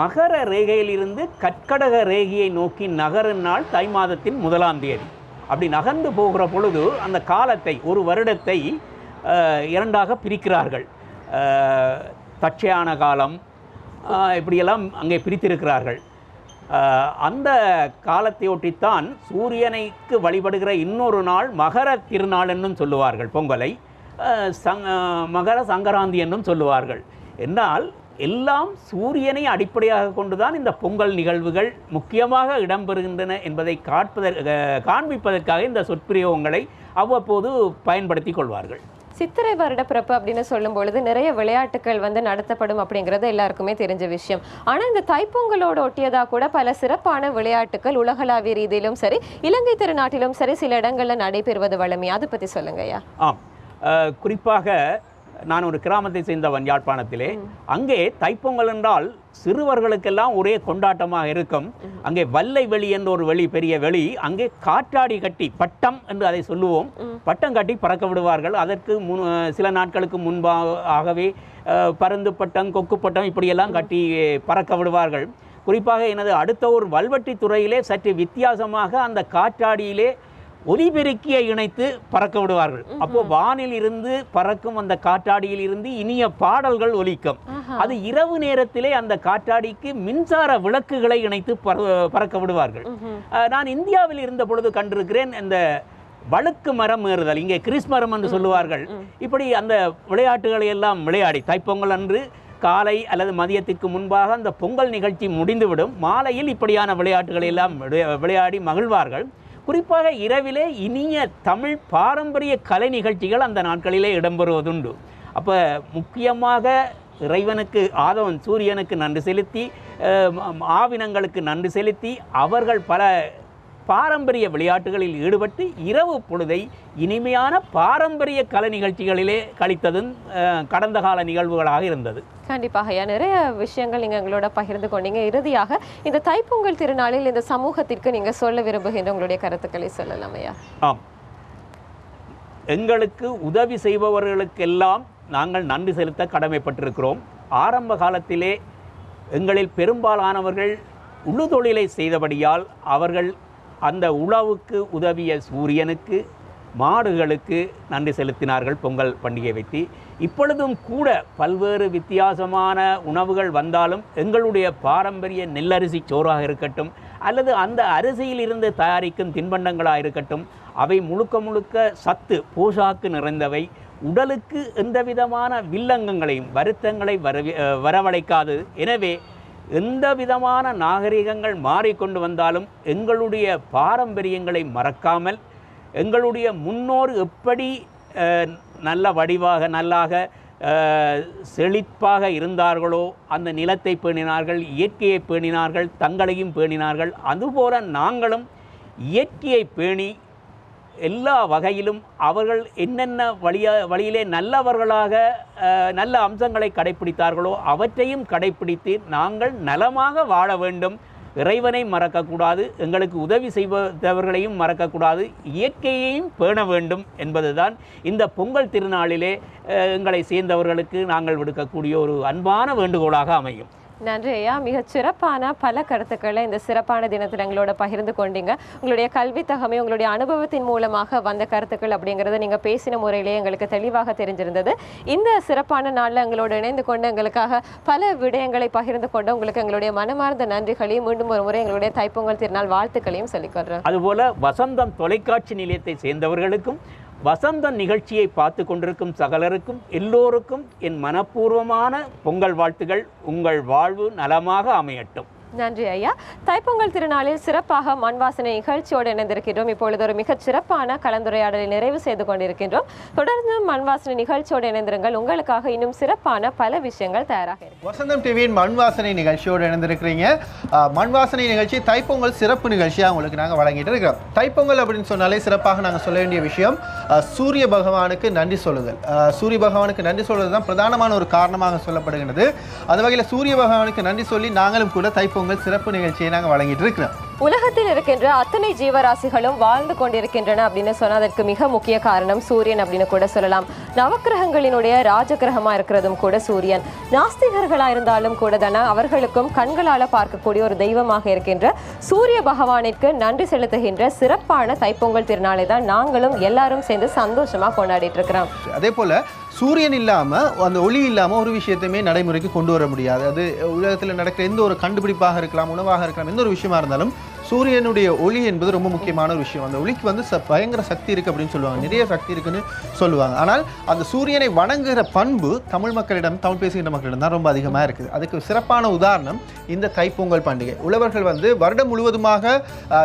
மகர ரேகையிலிருந்து கற்கடக ரேகையை நோக்கி நகரும் நாள் தை மாதத்தின் 1ஆம் தேதி. அப்படி நகர்ந்து போகிற பொழுது அந்த காலத்தை, ஒரு வருடத்தை இரண்டாக பிரிக்கிறார்கள். தட்சயான காலம் இப்படியெல்லாம் அங்கே பிரித்திருக்கிறார்கள். அந்த காலத்தை ஒட்டித்தான் சூரியனைக்கு வழிபடுகிற இன்னொரு நாள் மகர திருநாள் என்னும் சொல்லுவார்கள். பொங்கலை மகர சங்கராந்தி என்னும் சொல்லுவார்கள். என்னால் எல்லாம் சூரியனை அடிப்படையாக கொண்டுதான் இந்த பொங்கல் நிகழ்வுகள் முக்கியமாக இடம்பெறுகின்றன என்பதை காண்பிப்பதற்காக இந்த சொற்பிரயோகங்களை அவ்வப்போது பயன்படுத்தி கொள்வார்கள். சித்திரை வருட பிறப்பு அப்படின்னு சொல்லும் பொழுது நிறைய விளையாட்டுகள் வந்து நடத்தப்படும் அப்படிங்கிறது எல்லாருக்குமே தெரிஞ்ச விஷயம். ஆனால் இந்த தைப்பொங்கலோடு ஒட்டியதாக கூட பல சிறப்பான விளையாட்டுகள் உலகளாவிய ரீதியிலும் சரி, இலங்கை திருநாட்டிலும் சரி சில இடங்களில் நடைபெறுவது வழமை. அதை பற்றி சொல்லுங்க ஐயா. ஆம், குறிப்பாக நான் ஒரு கிராமத்தை சேர்ந்தவன் யாழ்ப்பாணத்திலே. அங்கே தைப்பொங்கல் என்றால் சிறுவர்களுக்கெல்லாம் ஒரே கொண்டாட்டமாக இருக்கும். அங்கே வல்லை வெளி என்ற ஒரு வெளி, பெரிய வெளி, அங்கே காற்றாடி கட்டி, பட்டம் என்று அதை சொல்லுவோம், பட்டம் கட்டி பறக்க விடுவார்கள். அதற்கு சில நாட்களுக்கு முன்பாகவே பருந்து பட்டம், கொக்கு பட்டம் இப்படியெல்லாம் கட்டி பறக்க விடுவார்கள். குறிப்பாக எனது அடுத்த ஒரு வல்வெட்டி துறையிலே சற்று வித்தியாசமாக அந்த காற்றாடியிலே ஒலிபெருக்கியை இணைத்து பறக்க விடுவார்கள். அப்போ வானில் இருந்து பறக்கும் அந்த காற்றாடியில் இருந்து இனிய பாடல்கள் ஒலிக்கும். அது இரவு நேரத்திலே அந்த காற்றாடிக்கு மின்சார விளக்குகளை இணைத்து பறக்க விடுவார்கள். நான் இந்தியாவில் இருந்த பொழுது கண்டிருக்கிறேன் இந்த வழுக்கு மரம் ஏறுதல், இங்கே கிறிஸ் மரம் என்று சொல்லுவார்கள். இப்படி அந்த விளையாட்டுகளை எல்லாம் விளையாடி தைப்பொங்கல் அன்று காலை அல்லது மதியத்திற்கு முன்பாக அந்த பொங்கல் நிகழ்ச்சி முடிந்துவிடும். மாலையில் இப்படியான விளையாட்டுகளை எல்லாம் விளையாடி மகிழ்வார்கள். குறிப்பாக இரவிலே இனிய தமிழ் பாரம்பரிய கலை நிகழ்ச்சிகள் அந்த நாட்களிலே இடம்பெறுவதுண்டு. அப்போ முக்கியமாக இறைவனுக்கு, ஆதவன் சூரியனுக்கு நன்றி செலுத்தி, ஆவினங்களுக்கு நன்றி செலுத்தி, அவர்கள் பல பாரம்பரிய விளையாட்டுகளில் ஈடுபட்டு இரவு பொழுதை இனிமையான பாரம்பரிய கலை நிகழ்ச்சிகளிலே கழித்ததும் கடந்த கால நிகழ்வுகளாக இருந்தது. கண்டிப்பாக ஐயா, நிறைய விஷயங்கள் நீங்கள் எங்களோட பகிர்ந்து கொண்டீங்க. இறுதியாக இந்த தைப்பொங்கல் திருநாளில் இந்த சமூகத்திற்கு நீங்கள் சொல்ல விரும்புகின்ற உங்களுடைய கருத்துக்களை சொல்லலாம் ஐயா. ஆம், எங்களுக்கு உதவி செய்பவர்களுக்கெல்லாம் நாங்கள் நன்றி செலுத்த கடமைப்பட்டிருக்கிறோம். ஆரம்ப காலத்திலே எங்களில் பெரும்பாலானவர்கள் உழு தொழிலை செய்தபடியால் அவர்கள் அந்த உழவுக்கு உதவிய சூரியனுக்கு, மாடுகளுக்கு நன்றி செலுத்தினார்கள் பொங்கல் பண்டிகை வைத்து. இப்பொழுதும் கூட பல்வேறு வித்தியாசமான உணவுகள் வந்தாலும் எங்களுடைய பாரம்பரிய நெல்லரிசி சோறாக இருக்கட்டும் அல்லது அந்த அரிசியில் இருந்து தயாரிக்கும் தின்பண்டங்களாக இருக்கட்டும், அவை முழுக்க முழுக்க சத்து, போஷாக்கு நிறைந்தவை. உடலுக்கு எந்த விதமான வில்லங்கங்களையும் வருத்தங்களை வரவழைக்காது. எனவே எந்த விதமான நாகரிகங்கள் மாறிக்கொண்டு வந்தாலும் எங்களுடைய பாரம்பரியங்களை மறக்காமல், எங்களுடைய முன்னோர் எப்படி நல்ல வடிவாக நல்லாக செழிப்பாக இருந்தார்களோ அந்த நிலத்தை பேணினார்கள், இயற்கையை பேணினார்கள், தங்களையும் பேணினார்கள். அதுபோல நாங்களும் இயற்கையை பேணி எல்லா வகையிலும் அவர்கள் என்னென்ன வழியிலே நல்லவர்களாக நல்ல அம்சங்களை கடைப்பிடித்தார்களோ அவற்றையும் கடைப்பிடித்து நாங்கள் நலமாக வாழ வேண்டும். இறைவனை மறக்கக்கூடாது, எங்களுக்கு உதவி செய்பவர்களையும் மறக்கக்கூடாது, இயற்கையையும் பேண வேண்டும் என்பதுதான் இந்த பொங்கல் திருநாளிலே எங்களை சேர்ந்தவர்களுக்கு நாங்கள் விடுக்கக்கூடிய ஒரு அன்பான வேண்டுகோளாக அமையும். நன்றி ஐயா, மிக சிறப்பான பல கருத்துக்களை இந்த சிறப்பான தினத்தில் எங்களோட பகிர்ந்து கொண்டீங்க. உங்களுடைய கல்வி தகமை, உங்களுடைய அனுபவத்தின் மூலமாக வந்த கருத்துக்கள் அப்படிங்கிறத நீங்கள் பேசின முறையிலேயே எங்களுக்கு தெளிவாக தெரிஞ்சிருந்தது. இந்த சிறப்பான நாளில் எங்களோடு இணைந்து கொண்டு எங்களுக்காக பல விடயங்களை பகிர்ந்து கொண்டு உங்களுக்கு எங்களுடைய மனமார்ந்த நன்றிகளையும் மீண்டும் ஒரு முறை எங்களுடைய தைப்பொங்கல் திருநாள் வாழ்த்துக்களையும் சொல்லிக்கொள்கிறோம். அதுபோல வசந்தம் தொலைக்காட்சி நிலையத்தை சேர்ந்தவர்களுக்கும் வசந்தம் நிகழ்ச்சியை பார்த்து கொண்டிருக்கும் சகலருக்கும் எல்லோருக்கும் என் மனப்பூர்வமான பொங்கல் வாழ்த்துகள். உங்கள் வாழ்வு நலமாக அமையட்டும். நன்றி ஐயா. தைப்பொங்கல் திருநாளில் சிறப்பாக மண் வாசனை நிகழ்ச்சியோடு இணைந்திருக்கின்றோம். இப்பொழுது ஒரு மிகச் சிறப்பான கலந்துரையாடலை நிறைவு செய்து கொண்டிருக்கின்றோம். தொடர்ந்து மண் வாசனை நிகழ்ச்சியோடு இணைந்திருங்கள். உங்களுக்காக இன்னும் சிறப்பான பல விஷயங்கள் தயாராக இருக்கு. வசந்தம் டிவியின் மண் வாசனை நிகழ்ச்சியோடு இணைந்திருக்கிறீங்க. மண் வாசனை நிகழ்ச்சி தைப்பொங்கல் சிறப்பு நிகழ்ச்சியாக உங்களுக்கு நாங்கள் வழங்கிட்டு இருக்கிறோம். தைப்பொங்கல் அப்படின்னு சொன்னாலே சிறப்பாக நாங்கள் சொல்ல வேண்டிய விஷயம் சூரிய பகவானுக்கு நன்றி சொல்லுதல். சூரிய பகவானுக்கு நன்றி சொல்வது தான் பிரதானமான ஒரு காரணமாக சொல்லப்படுகிறது. அந்த வகையில் சூரிய பகவானுக்கு நன்றி சொல்லி நாங்களும் கூட தைப்பொங்கல் சிறப்பு நிகழ்ச்சியை நாங்கள் வழங்கிட்டு இருக்கிறோம். உலகத்தில் இருக்கின்ற அத்தனை ஜீவராசிகளும் வாழ்ந்து கொண்டிருக்கின்றன அப்படின்னு சொன்னால் அதற்கு மிக முக்கிய காரணம் சூரியன் அப்படின்னு கூட சொல்லலாம். நவக்கிரகங்களினுடைய ராஜகிரகமா இருக்கிறதும் கூட சூரியன். நாஸ்திகர்களா இருந்தாலும் கூட தானே அவர்களுக்கும் கண்களால பார்க்கக்கூடிய ஒரு தெய்வமாக இருக்கின்ற சூரிய பகவானிற்கு நன்றி செலுத்துகின்ற சிறப்பான தைப்பொங்கல் திருநாளை தான் நாங்களும் எல்லாரும் சேர்ந்து சந்தோஷமா கொண்டாடிட்டு இருக்கிறோம். அதே போல சூரியன் இல்லாமல், அந்த ஒளி இல்லாமல் ஒரு விஷயத்தையுமே நடைமுறைக்கு கொண்டு வர முடியாது. அது உலகத்தில் நடக்கிற எந்த ஒரு கண்டுபிடிப்பாக இருக்கலாம், உணவாக இருக்கலாம், எந்த ஒரு விஷயமா இருந்தாலும் சூரியனுடைய ஒளி என்பது ரொம்ப முக்கியமான ஒரு விஷயம். அந்த ஒளிக்கு வந்து பயங்கர சக்தி இருக்குது அப்படின்னு சொல்லுவாங்க, நிறைய சக்தி இருக்குன்னு சொல்லுவாங்க. ஆனால் அந்த சூரியனை வணங்குகிற பண்பு தமிழ் மக்களிடம், தமிழ் பேசுகின்ற மக்களிடம் தான் ரொம்ப அதிகமாக இருக்குது. அதுக்கு சிறப்பான உதாரணம் இந்த தைப்பொங்கல் பண்டிகை. உழவர்கள் வந்து வருடம் முழுவதுமாக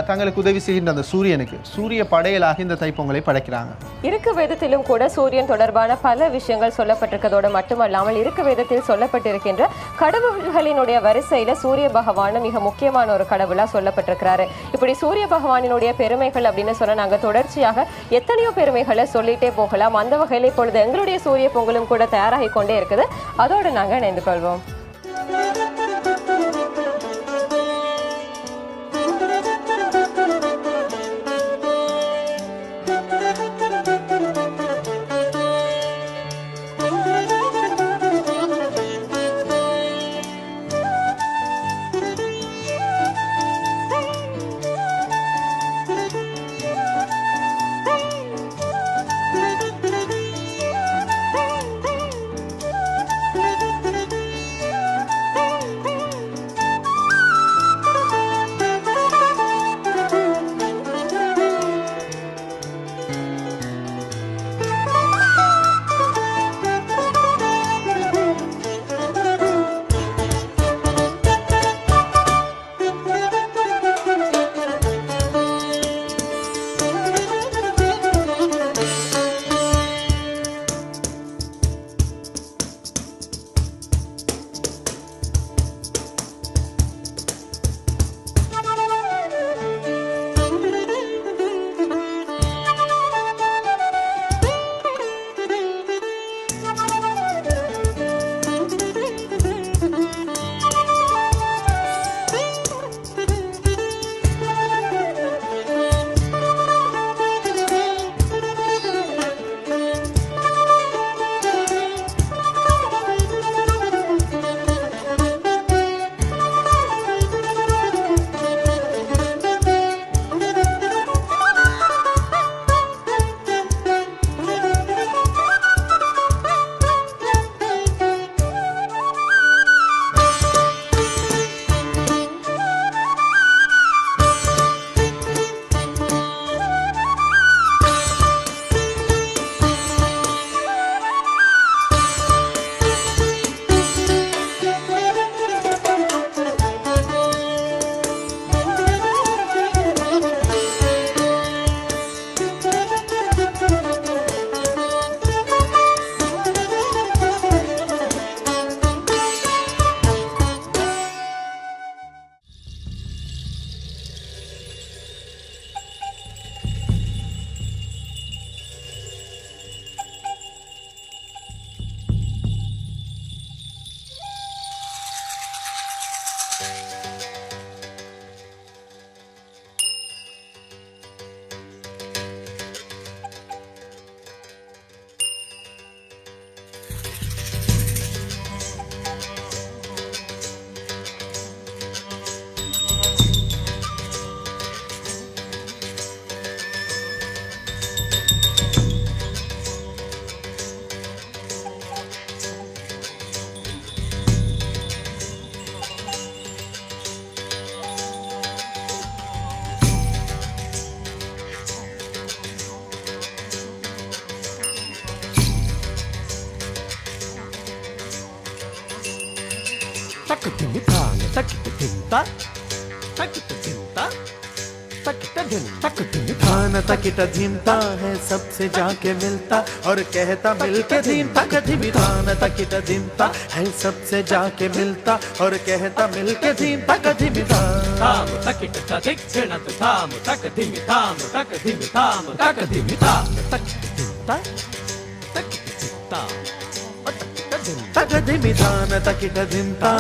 தங்களுக்கு உதவி செய்கின்ற அந்த சூரியனுக்கு சூரிய படையலாக இந்த தைப்பொங்கலை படைக்கிறாங்க. இருக்கு வேதத்திலும் கூட சூரியன் தொடர்பான பல விஷயங்கள் சொல்லப்பட்டிருக்கதோடு மட்டுமல்லாமல் இருக்கு வேதத்தில் சொல்லப்பட்டிருக்கின்ற கடவுள்களினுடைய வரிசையில சூரிய பகவான் மிக முக்கியமான ஒரு கடவுளா சொல்லப்பட்டிருக்கிறார். இருக்கிறாரு. இப்படி சூரிய பகவானினுடைய பெருமைகள் அப்படின்னு சொன்னா நாங்க தொடர்ச்சியாக எத்தனையோ பெருமைகளை சொல்லிட்டே போகலாம். அந்த வகையில இப்பொழுது எங்களுடைய சூரிய பொங்கலும் கூட தயாராகி கொண்டே இருக்குது. அதோடு நாங்க இணைந்து கொள்வோம். थाना तकिट धिमता है सबसे जाके मिलता और कहता मिलके धिमता कधी थाना तकिट धिमता है सबसे जाके मिलता और कहता मिलके धिमता कधी थाम तकिट तदिक छिणत थाम तक धिमि थाम तक धिमि थाम तक धिमि थाम तकिट धिमता तकिट चित्ता तक धिमितान तकिट धिमता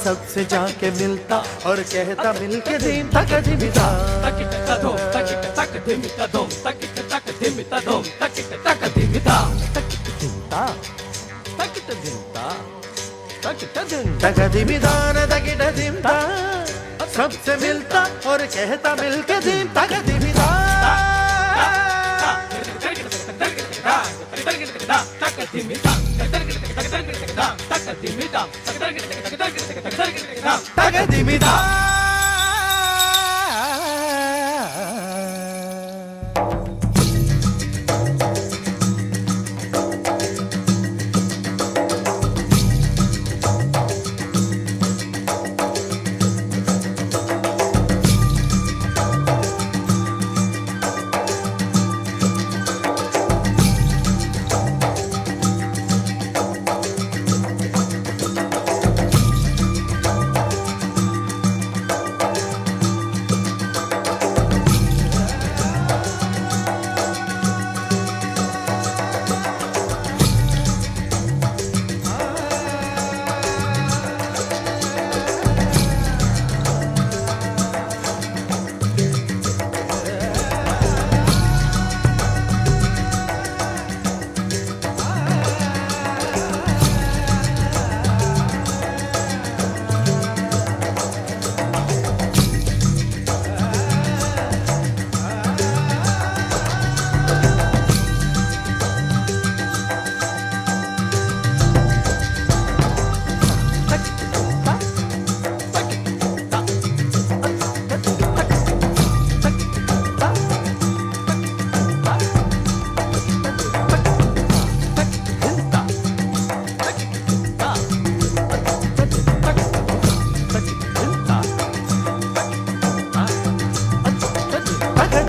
सबसे जाके मिलता और कहता मिलके धिमता कधिमिता तकिट तदोम तकिट तक धिमि तदोम तकिट तक धिमि तदोम तकिट तक धिमि थाम तकिट धिमता तकिट धिमता तकिट धिम तक धिमितान तकिट धिमता सबसे मिलता और कहता मिलके धिमता कधिमिता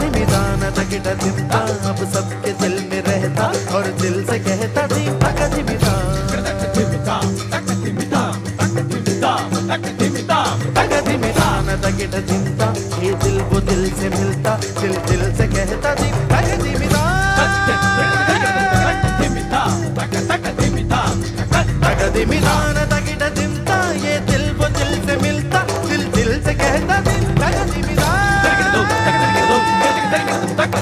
धीमितान तकिट धिमता अब सबके दिल में रहता और दिल से कहता धीम तक धीमिता तक धीमितान तकिट धिमता ये दिल वो दिल से मिलता दिल दिल से कहता धीम तक धीमिता तक धीमितान तकिट धिमता ये दिल वो दिल से मिलता दिल दिल से कहता धीम तक धीमिता तक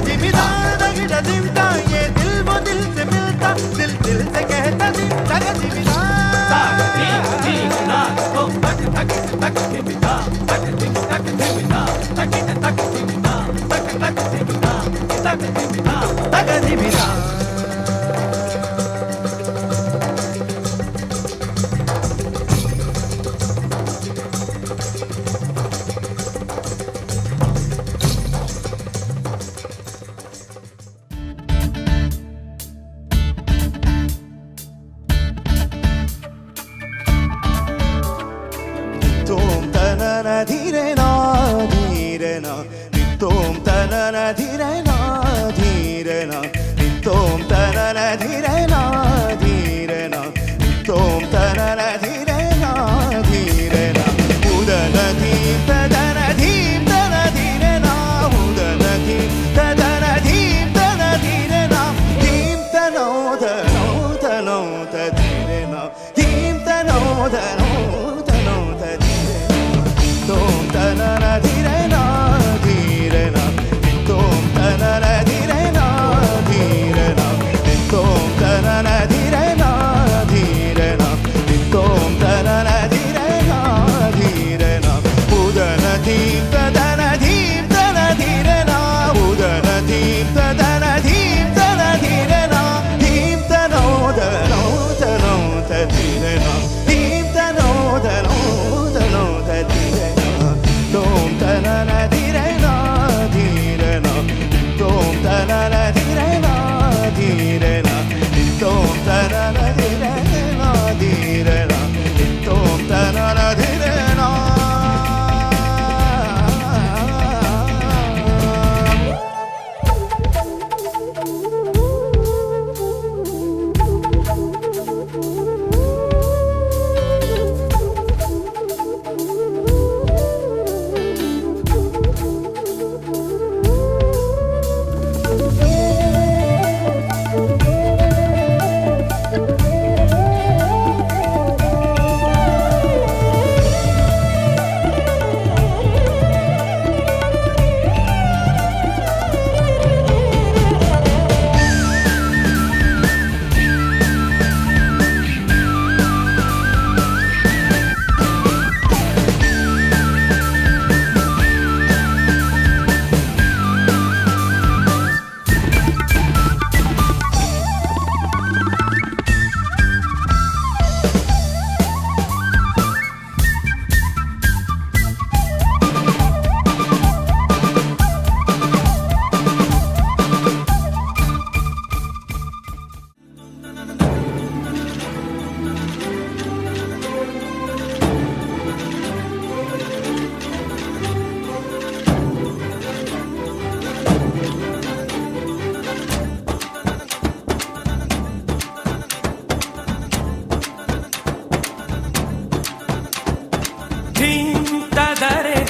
धीमितान तकिट धिमता ये दिल वो दिल से मिलता दिल दिल से कहता धीम तक धीमिता Tom tanana dhirena dhirena Tom tanana dhirena dhirena Tom tanana dhirena dhirena Tom tanana dhirena dhirena Udana dhim tadana dhim tana dhirena Udana dhim tadana dhim tana dhirena Dhim tano tano tano tadhirena Dhim tano tano tano tadhirena Tom tanana dhirena dhirena Tom tanana dhirena dhirena Tom tanana dhirena dhirena Tom tanana dhirena dhirena Udana dhim tadana dhim tana dhirena Udana dhim tadana dhim tana dhirena Dhim tano tano tano tadhirena Dhim tano tano tano tadhirena Tom tanana dhirena dhirena Tom tanana dhirena dhirena Tom tanana dhirena dhirena Tom tanana dhirena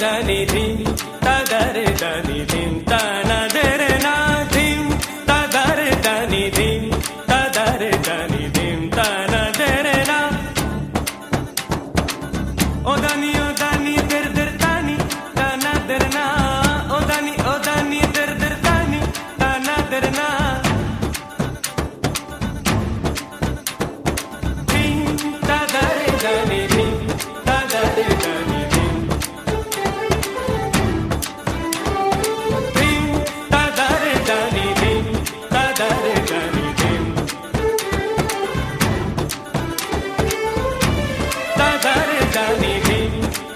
dani dim tadare dani dim tana dere na dim tadare dani dim tadare dani dim tana dere na o dani der der tani tana dere na o dani der der tani tana dere na dim tadare dani dim tadare dani da da da da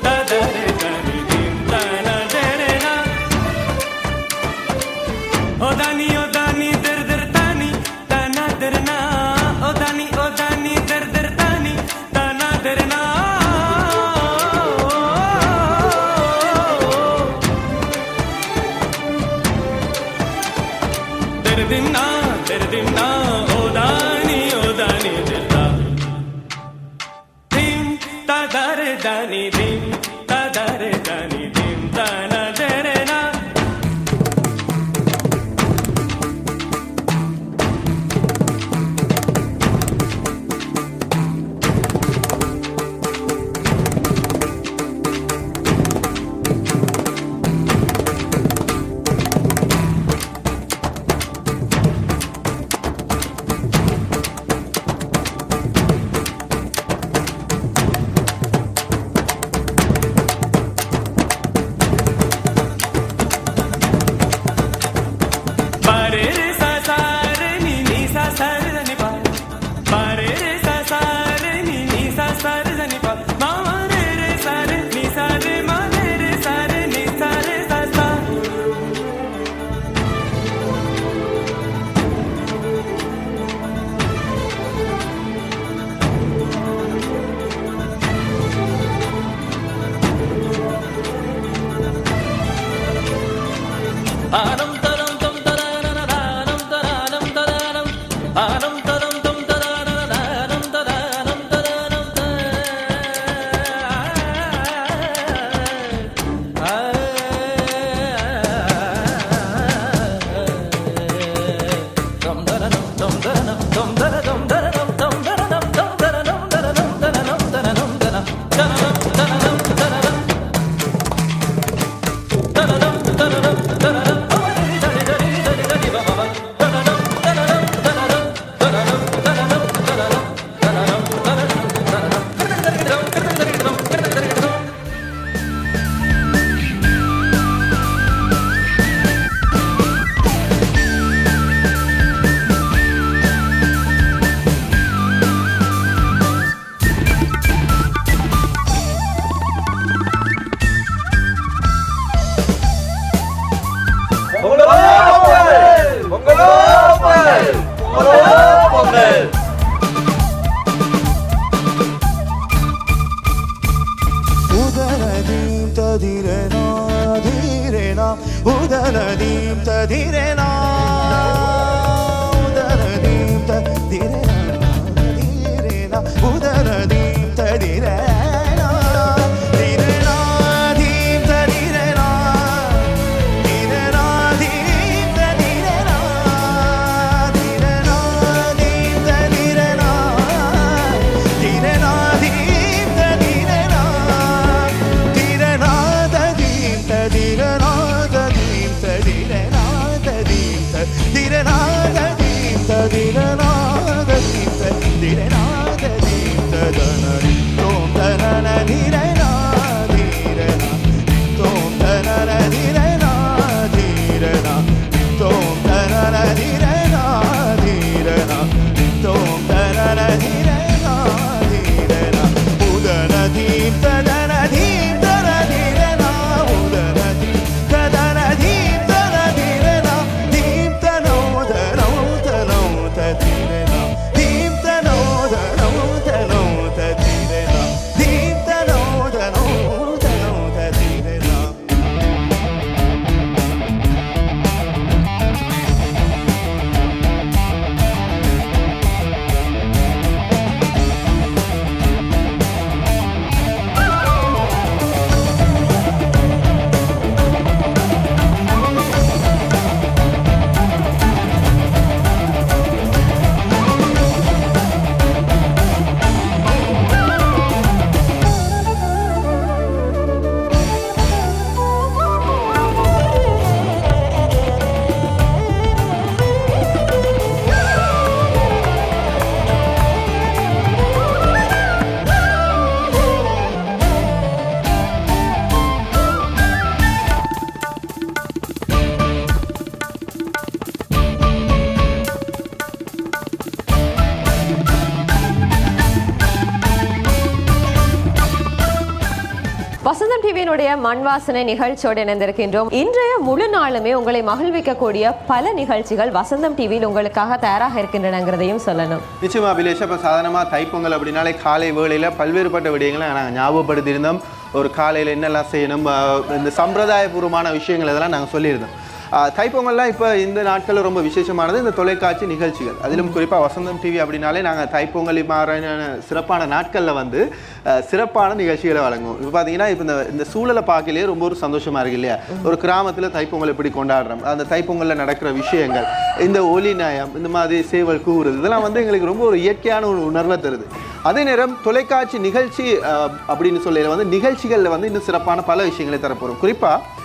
dani dim tadare dani dim tana dere na anam taram tam taranam anam taranam taranam anam taram tam taranam anam taranam taranam tam taranam tam taranam tam taranam taranam tam taranam tam taranam taranam taranam taranam taranam taranam taranam taranam taranam வசந்தம் டிவியினுடைய மண் வாசனை நிகழ்ச்சியோடு இணைந்திருக்கின்றோம். இன்றைய முழு நாளுமே உங்களை மகிழ்விக்கக்கூடிய பல நிகழ்ச்சிகள் வசந்தம் டிவியில் உங்களுக்காக தயாராக இருக்கின்றனங்கிறதையும் சொல்லணும். நிச்சயமா அபிலேஷ், இப்போ சாதாரணமாக தைப்பொங்கல் அப்படின்னாலே காலை வேளையில் பல்வேறுபட்ட விடயங்களை நாங்கள் ஞாபகப்படுத்தியிருந்தோம். ஒரு காலையில் என்னெல்லாம் செய்யணும், இந்த சம்பிரதாயபூர்வமான விஷயங்கள் இதெல்லாம் நாங்கள் சொல்லியிருந்தோம். தைப்பொங்கல்லாம் இப்போ இந்த நாட்களில் ரொம்ப விசேஷமானது இந்த தொலைக்காட்சி நிகழ்ச்சிகள். அதிலும் குறிப்பாக வசந்தம் டிவி அப்படின்னாலே நாங்கள் தைப்பொங்கல் மாதிரியான சிறப்பான நாட்களில் வந்து சிறப்பான நிகழ்ச்சிகளை வழங்குவோம். இப்போ பார்த்தீங்கன்னா இப்போ இந்த சூழலை பார்க்கலையே ரொம்ப ஒரு சந்தோஷமாக இருக்கு இல்லையா? ஒரு கிராமத்தில் தைப்பொங்கல் எப்படி கொண்டாடுறோம், அந்த தைப்பொங்கலில் நடக்கிற விஷயங்கள், இந்த ஒலி நயம், இந்த மாதிரி சேவல் கூறுறது, இதெல்லாம் வந்து எங்களுக்கு ரொம்ப ஒரு இயற்கையான ஒரு உணர்வை தருது. அதே நேரம் தொலைக்காட்சி நிகழ்ச்சி அப்படின்னு சொல்ல வந்து நிகழ்ச்சிகளில் வந்து இன்னும் சிறப்பான பல விஷயங்களை தரப்போகிறோம். குறிப்பாக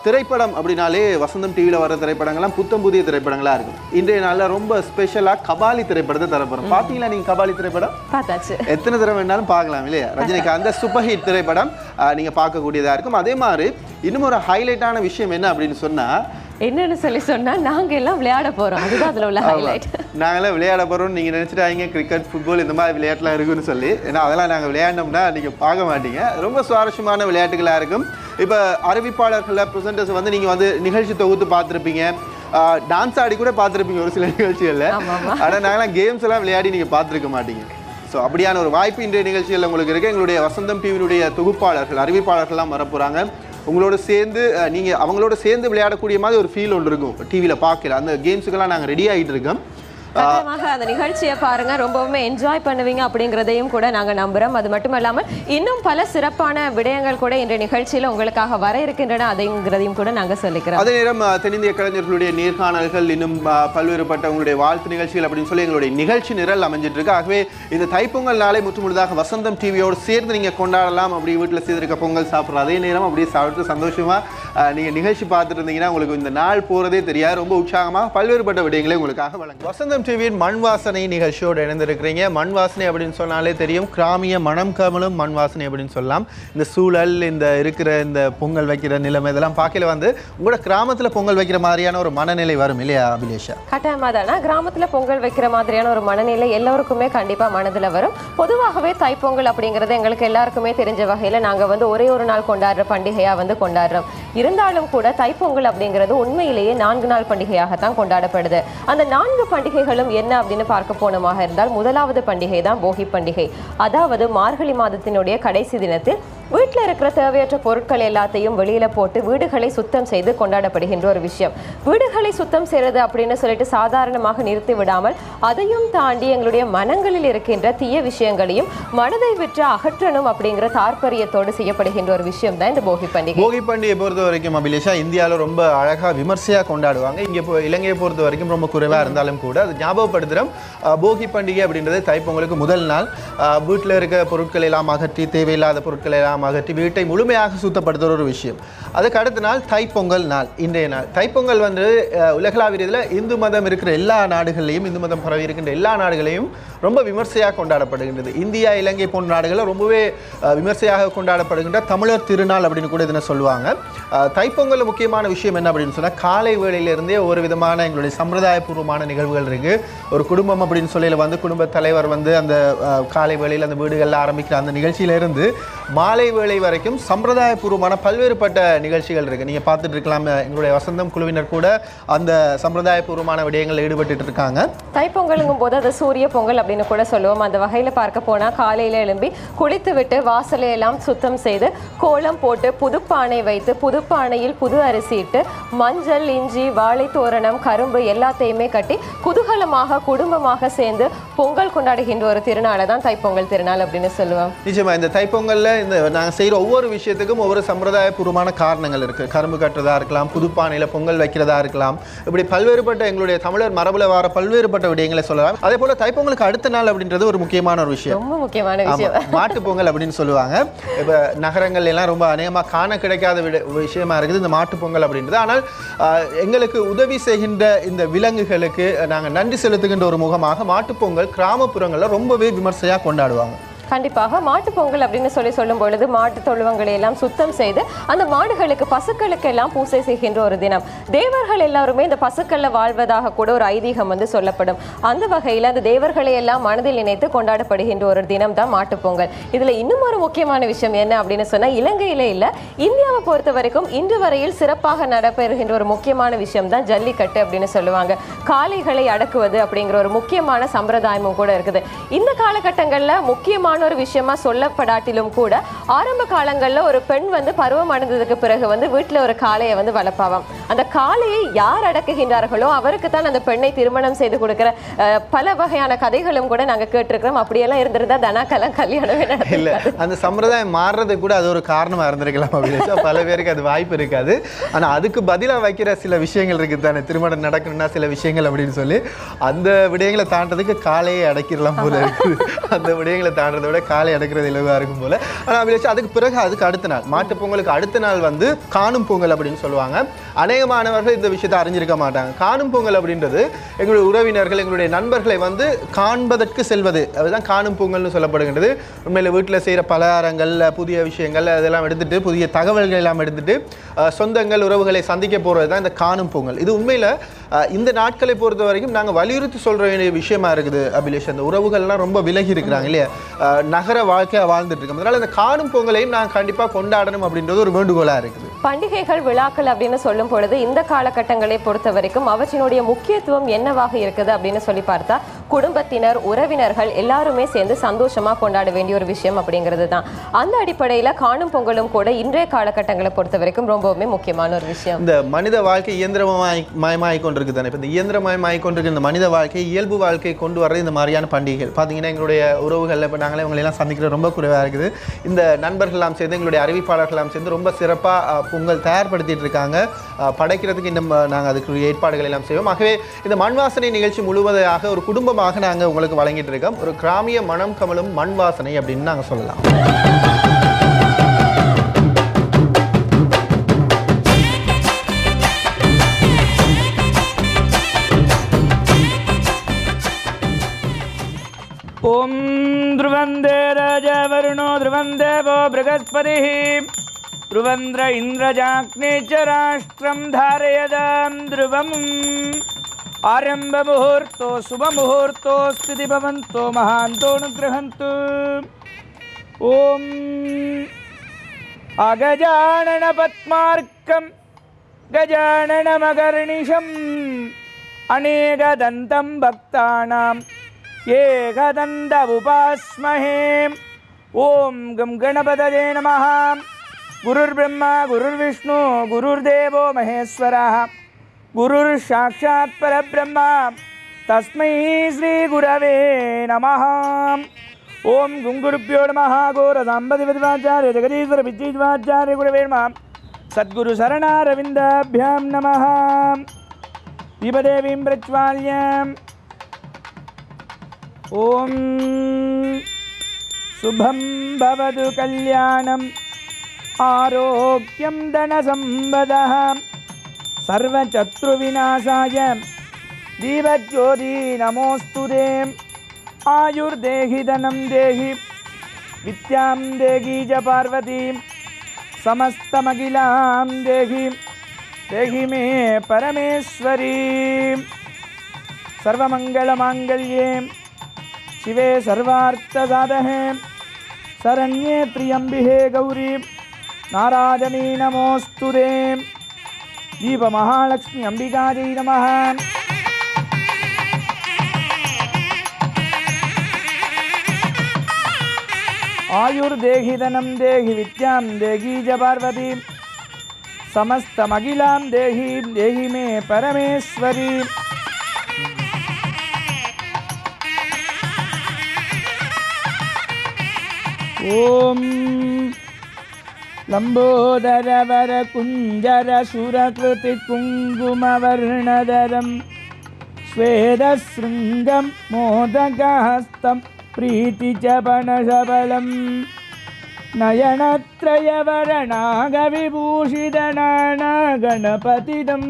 திரைப்படம் அப்படின்னாலே வசந்தம் டிவியில் வர திரைப்படங்கள்லாம் புத்தம் புதிய திரைப்படங்களாக இருக்கும். இன்றைய நாளில் ரொம்ப ஸ்பெஷலாக கபாலி திரைப்படத்தை தரப்போகிறோம். பார்த்தீங்களா நீங்கள் கபாலி திரைப்படம்? பார்த்தாச்சு. எத்தனை தடவை வேணாலும் பார்க்கலாம் இல்லையா? ரஜினிக்கு அந்த சூப்பர் ஹிட் திரைப்படம் நீங்கள் பார்க்கக்கூடியதாக இருக்கும். அதே மாதிரி இன்னும் ஒரு ஹைலைட்டான விஷயம் என்ன அப்படின்னு சொன்னால், என்னன்னு சொன்னா நாங்க எல்லாம் விளையாட போறோம். அதுதான் அதுல உள்ள ஹைலைட். நாங்களாம் விளையாட போறோம். நீங்க நினைச்சிட்டாங்க கிரிக்கெட், ஃபுட்பால் இந்த மாதிரி விளையாட்டுலாம் இருக்குன்னு சொல்லி. ஏன்னா அதெல்லாம் நாங்கள் விளையாடணும்னா நீங்க பார்க்க மாட்டீங்க. ரொம்ப சுவாரஸ்யமான விளையாட்டுகளா இருக்கும். இப்போ அறிவிப்பாளர்கள் ப்ரெசென்டர்ஸ் வந்து நீங்க வந்து நிகழ்ச்சி தொகுத்து பார்த்துருப்பீங்க, டான்ஸ் ஆடி கூட பார்த்துருப்பீங்க ஒரு சில நிகழ்ச்சிகளில். ஆனால் நாங்களாம் கேம்ஸ் எல்லாம் விளையாடி நீங்க பார்த்துருக்க மாட்டீங்க. ஸோ அப்படியான ஒரு வாய்ப்பு இன்றைய நிகழ்ச்சிகளில் உங்களுக்கு இருக்குது. எங்களுடைய வசந்தம் டிவியினுடைய தொகுப்பாளர்கள், அறிவிப்பாளர்கள்லாம் வரப்போகிறாங்க. உங்களோட சேர்ந்து நீங்கள் அவங்களோட சேர்ந்து விளையாடக்கூடிய மாதிரி ஒரு ஃபீல் ஒன்று இருக்கும் டிவியில் பார்க்கல. அந்த கேம்ஸுக்கெல்லாம் நாங்கள் ரெடி ஆகிட்டு இருக்கோம். அந்த நிகழ்ச்சியை பாருங்க, ரொம்பவுமே என்ஜாய் பண்ணுவீங்க அப்படிங்கிறதையும் கூட நாங்கள் நம்புறோம். அது மட்டும் இல்லாமல் இன்னும் பல சிறப்பான விடயங்கள் கூட இன்றைய நிகழ்ச்சியில் உங்களுக்காக வர இருக்கின்றன, அதைங்கிறதையும் கூட நாங்கள் சொல்லிக்கிறோம். அதே நேரம் தென்னிந்திய கலைஞர்களுடைய நேர்காணல்கள், இன்னும் பல்வேறுபட்ட உங்களுடைய வாழ்த்து நிகழ்ச்சிகள் அப்படின்னு சொல்லி எங்களுடைய நிகழ்ச்சி நிரல் அமைஞ்சிட்டு இருக்கு. ஆகவே இந்த தைப்பொங்கல் நாளை முற்றுமுழுதாக வசந்தம் டிவியோடு சேர்ந்து நீங்கள் கொண்டாடலாம். அப்படி வீட்டில் செய்திருக்க பொங்கல் சாப்பிட்ற அதே நேரம் அப்படியே சாப்பிட்டு சந்தோஷமாக நீங்கள் நிகழ்ச்சி பார்த்துட்டு இருந்தீங்கன்னா உங்களுக்கு இந்த நாள் போகிறதே தெரியாது. ரொம்ப உற்சாகமாக பல்வேறுபட்ட விடயங்களை உங்களுக்காக வழங்கும். வசந்தம் டிவியின் மண் வாசனை நிகழ்ச்சியோடு இணைந்திருக்கிறீங்க. மண் வாசனை அப்படின்னு சொன்னாலே தெரியும், கிராமிய மனம் கமலும் மண் வாசனை அப்படின்னு சொல்லலாம். இந்த சூழல், இந்த இருக்கிற இந்த பொங்கல் வைக்கிற நிலைமை, இதெல்லாம் பார்க்கல வந்து உங்களோட கிராமத்தில் பொங்கல் வைக்கிற மாதிரியான ஒரு மனநிலை வரும் இல்லையா அபிலேஷா? கட்டாயமாக தானே, கிராமத்தில் பொங்கல் வைக்கிற மாதிரியான ஒரு மனநிலை எல்லோருக்குமே கண்டிப்பாக மனதில் வரும். பொதுவாகவே தைப்பொங்கல் அப்படிங்கிறது எங்களுக்கு எல்லாருக்குமே தெரிஞ்ச வகையில் நாங்கள் வந்து ஒரே ஒரு நாள் கொண்டாடுற பண்டிகையாக வந்து கொண்டாடுறோம். இருந்தாலும் கூட தைப்பொங்கல் அப்படிங்கிறது உண்மையிலேயே 4 நாள் பண்டிகையாகத்தான் கொண்டாடப்படுது. அந்த 4 பண்டிகைகளும் என்ன அப்படின்னு பார்க்க போனமாக இருந்தால், முதலாவது பண்டிகை தான் போகி பண்டிகை. அதாவது மார்கழி மாதத்தினுடைய கடைசி தினத்தில் வீட்டில் இருக்கிற தேவையற்ற பொருட்கள் எல்லாத்தையும் வெளியில போட்டு வீடுகளை சுத்தம் செய்து கொண்டாடப்படுகின்ற ஒரு விஷயம். வீடுகளை சுத்தம் செய்யறது அப்படின்னு சொல்லிட்டு சாதாரணமாக நிறுத்தி விடாமல் அதையும் தாண்டி எங்களுடைய மனங்களில் இருக்கின்ற தீய விஷயங்களையும் மனதை விட்டு அகற்றணும் அப்படிங்கிற தாற்பயத்தோடு செய்யப்படுகின்ற ஒரு விஷயம் தான் இந்த போகி பண்டிகை. போகி பண்டிகை பொறுத்த வரைக்கும் அபிலேஷா இந்தியாவில் ரொம்ப அழகாக விமர்சையாக கொண்டாடுவாங்க. இங்கே இலங்கையை பொறுத்த வரைக்கும் ரொம்ப குறைவாக இருந்தாலும் கூட அது ஞாபகப்படுத்துகிறோம். போகி பண்டிகை அப்படின்றது தைப்பொங்கலுக்கு முதல் நாள் வீட்டில் இருக்க பொருட்கள் எல்லாம் அகற்றி, தேவையில்லாத பொருட்கள் எல்லாம் அகற்றி வீட்டை முழுமையாக சுத்தப்படுத்துகிற ஒரு விஷயம். அதுக்கு அடுத்த நாள் தைப்பொங்கல் நாள். இன்றைய நாள் தைப்பொங்கல் வந்து உலகளாவியத்தில் இந்து மதம் இருக்கிற எல்லா நாடுகளையும், இந்து மதம் பரவி இருக்கின்ற எல்லா நாடுகளையும் ரொம்ப விமர்சையாக கொண்டாடப்படுகின்றது. இந்தியா, இலங்கை போன்ற நாடுகளில் ரொம்பவே விமர்சையாக கொண்டாடப்படுகின்ற தமிழர் திருநாள் அப்படின்னு கூட இதனை சொல்லுவாங்க. தைப்பொங்கல் முக்கியமான விஷயம் என்ன அப்படின்னு சொன்னால், காலை வேளையிலிருந்தே ஒரு விதமான எங்களுடைய சம்பிரதாயபூர்வமான நிகழ்வுகள் இருக்குது. ஒரு குடும்பம் அப்படின்னு சொல்லி வந்து குடும்ப தலைவர் வந்து அந்த காலை வேளையில் அந்த வீடுகளில் ஆரம்பிக்கிற அந்த நிகழ்ச்சியிலிருந்து மாலை வேளை வரைக்கும் சம்பிரதாயபூர்வமான பல்வேறுபட்ட நிகழ்ச்சிகள் இருக்குது. நீங்கள் பார்த்துட்டு இருக்கலாம், எங்களுடைய வசந்தம் குழுவினர் கூட அந்த சம்பிரதாயபூர்வமான விடயங்களில் ஈடுபட்டு இருக்காங்க. தைப்பொங்கலுங்கும் போது அது சூரிய பொங்கல் அப்படின்னு கூட சொல்லுவோம். அந்த வகையில் பார்க்க போனால் காலையில் எழும்பி குளித்து விட்டு வாசலையெல்லாம் சுத்தம் செய்து கோலம் போட்டு புதுப்பானை வைத்து புதுப்பானையில் புது அரிசி இட்டு மஞ்சள், இஞ்சி, வாழை தோரணம், கரும்பு எல்லாத்தையுமே கட்டி குதூகலமாக குடும்பமாக சேர்ந்து பொங்கல் கொண்டாடுகின்ற ஒரு திருநாளை தான் தைப்பொங்கல் திருநாள் அப்படின்னு சொல்லுவோம். நிச்சயமா இந்த தைப்பொங்கலில் இந்த நாங்கள் செய்கிற ஒவ்வொரு விஷயத்துக்கும் ஒவ்வொரு சம்பிரதாயபூர்வமான காரணங்கள் இருக்குது. கரும்பு கட்டுறதா இருக்கலாம், புதுப்பானையில் பொங்கல் வைக்கிறதா இருக்கலாம், இப்படி பல்வேறுபட்ட எங்களுடைய தமிழர் மரபுல வர பல்வேறுபட்ட விடயங்களை சொல்லலாம். அதே போல தைப்பொங்கலுக்கு அடுத்த நாள் அப்படின்றது ஒரு முக்கியமான ஒரு விஷயம், ரொம்ப முக்கியமான விஷயம், மாட்டு பொங்கல் அப்படின்னு சொல்லுவாங்க. இப்போ நகரங்கள் எல்லாம் ரொம்ப அநேகமாக காண கிடைக்காத விஷயமா இருக்குது இந்த மாட்டு பொங்கல் அப்படின்றது. ஆனால் எங்களுக்கு உதவி செய்கின்ற இந்த விலங்குகளுக்கு நாங்கள் நன்றி செலுத்துகின்ற ஒரு முகமாக மாட்டுப்பொங்கல் கிராமப்புறங்களில் ரொம்பவே விமர்சையாக கொண்டாடுவாங்க. கண்டிப்பாக மாட்டு பொங்கல் அப்படின்னு சொல்லும் பொழுது மாட்டு தொழுவங்களை எல்லாம் சுத்தம் செய்து அந்த மாடுகளுக்கு, பசுக்களுக்கு எல்லாம் பூசை செய்கின்ற ஒரு தினம். தேவர்கள் எல்லாருமே இந்த பசுக்கள்ல வாழ்வதாக கூட ஒரு ஐதீகம் வந்து சொல்லப்படும். அந்த வகையில் அந்த தேவர்களை எல்லாம் மனதில் நினைத்து கொண்டாடப்படுகின்ற ஒரு தினம் தான் மாட்டு பொங்கல். இதுல இன்னும் ஒரு முக்கியமான விஷயம் என்ன அப்படின்னு சொன்னா, இலங்கையில இல்ல இந்தியாவை பொறுத்த வரைக்கும் இன்று வரையில் சிறப்பாக நடைபெறுகின்ற ஒரு முக்கியமான விஷயம் தான் ஜல்லிக்கட்டு அப்படின்னு சொல்லுவாங்க. காளைகளை அடக்குவது அப்படிங்கிற ஒரு முக்கியமான சம்பிரதாயமும் கூட இருக்குது. இந்த காலகட்டங்கள்ல முக்கியமான முக்கியமான ஒரு விஷயமா சொல்லப்படாட்டிலும் கூட ஆரம்ப காலங்கள்ல ஒரு பெண் வந்து பருவம் அடைந்ததுக்கு பிறகு வந்து வீட்டுல ஒரு காளையை வந்து வளர்ப்பாவாம். அந்த காளையை யார் அடக்குகின்றார்களோ அவருக்கு தான் அந்த பெண்ணை திருமணம் செய்து கொடுக்கிற பல வகையான கதைகளும் கூட நாங்க கேட்டிருக்கிறோம். அப்படியெல்லாம் இருந்திருந்தா தனாக்கெல்லாம் கல்யாணமே இல்ல அந்த சம்பிரதாயம் மாறுறது கூட அது ஒரு காரணமா இருந்திருக்கலாம் அப்படின்னு பல பேருக்கு அது வாய்ப்பு இருக்காது. ஆனா அதுக்கு பதிலா வைக்கிற சில விஷயங்கள் இருக்கு தானே, திருமணம் நடக்கணும்னா சில விஷயங்கள் அப்படின்னு சொல்லி அந்த விடயங்களை தாண்டதுக்கு காலையை அடக்கிடலாம் போல இருக்குது. அந்த விடயங்களை தாண்டதை விட காலை அடக்கிறது இலவா இருக்கும் போல. ஆனா அதுக்கு பிறகு அதுக்கு அடுத்த நாள் மாட்டுப் பொங்கலுக்கு அடுத்த நாள் வந்து காணும் பொங்கல் அப்படின்னு சொல்லுவாங்க. அநேகமானவர்கள் இந்த விஷயத்தை அறிஞ்சிருக்க மாட்டாங்க. காணும் பொங்கல் அப்படின்றது எங்களுடைய உறவினர்கள் எங்களுடைய நண்பர்களை வந்து காண்பதற்கு செல்வது, அதுதான் காணும் பொங்கல்னு சொல்லப்படுகின்றது. உண்மையில வீட்டில் செய்கிற பலகாரங்கள் புதிய விஷயங்கள் அதெல்லாம் எடுத்துட்டு புதிய தகவல்கள் எல்லாம் எடுத்துட்டு சொந்தங்கள் உறவுகளை சந்திக்க போகிறது தான் இந்த காணும் பொங்கல். இது உண்மையில் இந்த நாட்களை பொறுத்த வரைக்கும் நாங்கள் வலியுறுத்தி சொல்கிற வேண்டிய விஷயமா இருக்குது அபிலேஷ். அந்த உறவுகள்லாம் ரொம்ப விலகி இருக்கிறாங்க இல்லையா, நகர வாழ்க்கையாக வாழ்ந்துட்டு இருக்கோம். அதனால் இந்த காணும் பொங்கலையும் நாங்கள் கண்டிப்பாக கொண்டாடணும் அப்படின்றது ஒரு வேண்டுகோளாக இருக்குது. பண்டிகைகள் விழாக்கள் அப்படின்னு சொல்லும் பொழுது இந்த காலகட்டங்களை பொறுத்த வரைக்கும் அவற்றினுடைய முக்கியத்துவம் என்னவாக இருக்குது அப்படின்னு சொல்லி பார்த்தா குடும்பத்தினர் உறவினர்கள் எல்லாருமே சேர்ந்து சந்தோஷமா கொண்டாட வேண்டிய ஒரு விஷயம் அப்படிங்கிறது தான். அந்த அடிப்படையில் காணும் பொங்கலும் கூட இன்றைய காலகட்டங்களை பொறுத்த வரைக்கும் ரொம்பவுமே முக்கியமான ஒரு விஷயம். இந்த மனித வாழ்க்கை இயந்திரமயமாகி கொண்டிருக்கு தானே. இப்போ இந்த இயந்திரமயமாகி கொண்டிருக்க இந்த மனித வாழ்க்கை இயல்பு வாழ்க்கை கொண்டு வர்றது இந்த மாதிரியான பண்டிகைகள். பார்த்தீங்கன்னா எங்களுடைய உறவுகளில் இப்போ நாங்களே இவங்களெல்லாம் சந்திக்கிறது ரொம்ப குறைவாக இருக்குது. இந்த நண்பர்கள்லாம் சேர்ந்து எங்களுடைய அறிவிப்பாளர்கள்லாம் சேர்ந்து ரொம்ப சிறப்பாக பொங்கல் தயார்படுத்திட்டு இருக்காங்க. படைக்கிறதுக்கு இன்னும் நாங்கள் அதுக்கு ஏற்பாடுகள் எல்லாம் செய்வோம். ஆகவே இந்த மண் வாசனை நிகழ்ச்சி முழுவதாக ஒரு குடும்பமாக நாங்கள் உங்களுக்கு வழங்கிட்டு இருக்கோம். ஒரு கிராமிய மனம் கமலும் மண் வாசனை அப்படின்னு நாங்கள் சொல்லலாம். ओम ध्रुवंदे राजवरुणो ध्रुवंदेवो बृहस्पतिः ध्रुवन्द्र इंद्रजाग्ने च राष्ट्रं धारयदां ध्रुवम् आरंभ मुहूर्तो शुभ मुहूर्तो स्थिति भवन्तो महान्तो अनुगृहन्तु ओम अगजानन पद्मार्कं गजाननमगर्निशम् अनेकदन्तं भक्तानां एकदन्त उपास्महे ओम गं गणपतये नमः गुरुर्ब्रह्मा गुरुर्विष्णु गुरुर्देवो महेश्वरः गुरुर्साक्षात् परब्रह्म तस्मै श्री गुरवे नमः ओम गुंगुरुभ्यो नमः गोरसाम्बदिवद्वाचार्य जगदीश्वर विद्याचार्य गुरवे नमः सद्गुरु शरणारविन्दाभ्यां नमः दीपदेवीं प्रज्वाल्यम् ओम शुभं भवतु कल्याणम् आरोग्यं धनसम्पदः सर्वशत्रुविनाशाय दीपज्योति नमोस्तुते आयुर्देहि धनं देहि विद्यां देहि च पार्वती समस्तमखिलां देहि देहि मे परमेश्वरी सर्वमङ्गलमाङ्गल्ये शिवे सर्वार्थसाधके शरण्ये त्र्यम्बिके गौरी नारायणी नमोस्तुते दीपमहालक्ष्मी अंबिकायै नमः आयुर्देहि धनं देहि विद्यां देहि च पार्वती समस्तमखिलां देहि देहि मे परमेश्वरी ओम लंबोदरवर कुंजर सुरकृति कुंकुमवर्णधरं श्वेतशृंगं मोदकहस्तं प्रीतिचपनशबलं नयनत्रयवरणागविभूषितनागणपतिदं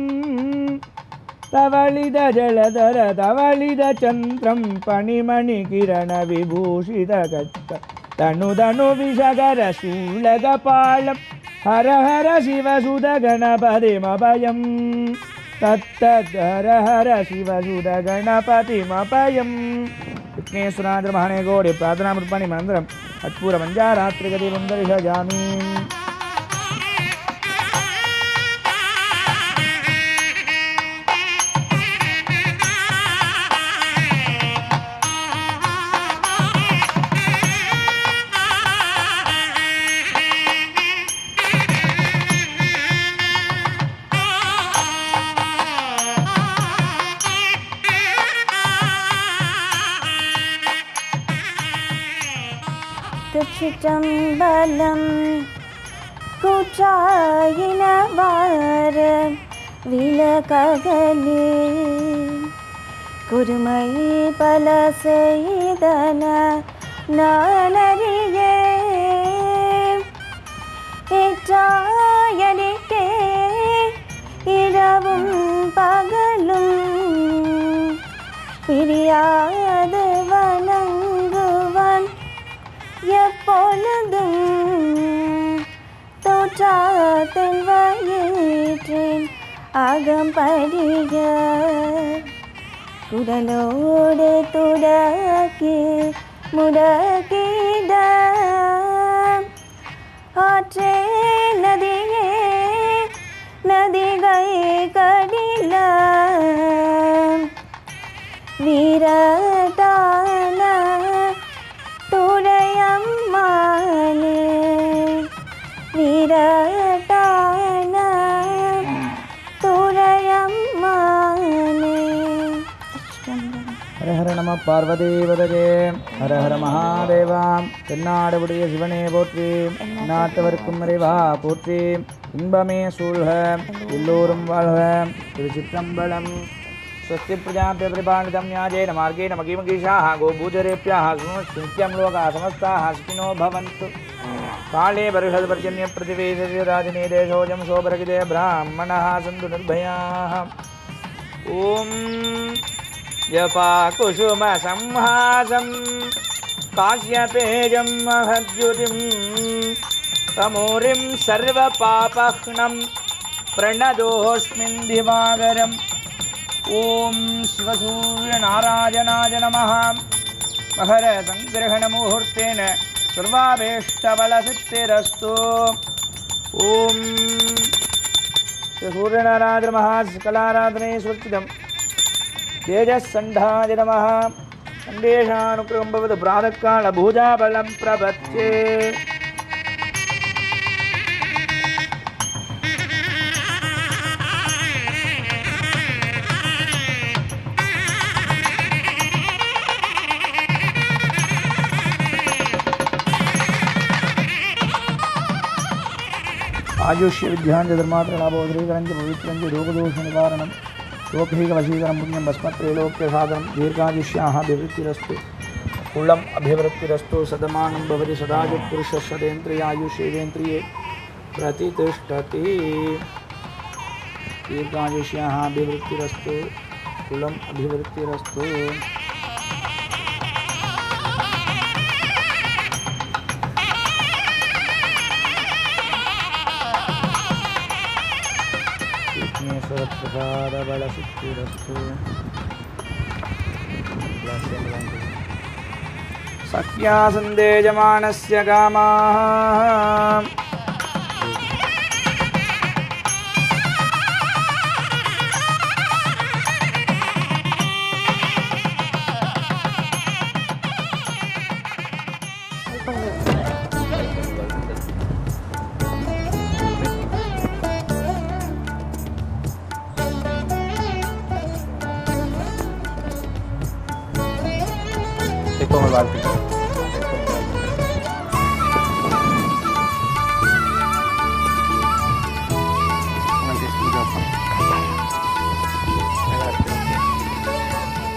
तवलितजलधर तवलितचन्द्रं पणिमणिकिरणविभूषितगच्छ तनु विषगर शूलकपालं हर हर शिवसुध गणपतिमभयं तत्तद् हर शिवसुध गणपतिमभयं विघ्नेश्वराय महाने गौरी प्रार्थनामृत्पाणि मन्त्रम् अट्पूरमञ्जारात्रिगतिं दर्शयामि திருச்சிற்றம்பலம் கூற்றாயினவார விலகலே குருமை பல செய்தன நானறியே ஏற்றாயடிக்கே இரவும் பகலும் பிரியாது வணங்குவான் எப்பொழுதும் தோற்றாத்தன் வயிற்றின் அகம்படிய குடலோடு துடக்கி முடக்கிட ஆற்றே நதியே நதிகை கடில வீரட்டான துரையம்மானே வீரட்டான துரையம்மானே. ஹர ஹர நம பார்வதேவதே ஹர ஹர மகாதேவா. தென்னாடுடைய சிவனே போற்றி, நாட்டவர்க்கும் இறைவா போற்றி. இன்பமே சூழ்க, எல்லோரும் வாழ்க. திருச்சிற்றம்பலம். स्वस्ति प्रजाभ्यः परिपालितं न्यायेन मार्गेण महीमहीषाः गोभूचरेभ्यः नित्यं लोकाः समस्ताः सुखिनो भवन्तु. काले वर्षद्पर्जन्यप्रतिवेशराजने देशोऽयं शोभरगिते ब्राह्मणाः सन्तु निर्भयाः. ॐ जपाकुसुमसंहासं काश्यपेयं महद्युतिं तमूरिं सर्वपापह्नं प्रणतोऽस्मिन् दिवाकरम्. ओम शिवसूर्यनारायणाय नमः. मकर संग्रहण मुहूर्तेन सर्वाभीष्टबलसिद्धिरस्तु. ओम सूर्यनारायण नमः. सकलाराधने सुकृतं तेजस्सण्ढाय नमः. सन्देशानुग्रहं भवतु प्रातःकाल भूजाबलं प्रपत्ये. आयुष्य विद्यांज धर्मात्र लाभोदरीकरंज पवित्रंज रोगदोष निवारणं लोकैक वशीकरं पुण्यं भस्मत्रैलोक्य साधनं दीर्घायुष्याः अभिवृद्धिरस्तु. कुलम् अभिवृद्धिरस्तु. सदमानं भवति सदायुः पुरुषः सदेन्द्रियायुष्येन्द्रिये प्रतिष्ठति. दीर्घायुष्याः अभिवृद्धिरस्तु. कुलम् अभिवृद्धिरस्तु. प्रसाद बल सिद्धिरस्तु. सख्या सन्देजमानस्य कामाः பொங்கல் வாழ்த்துக்கள்.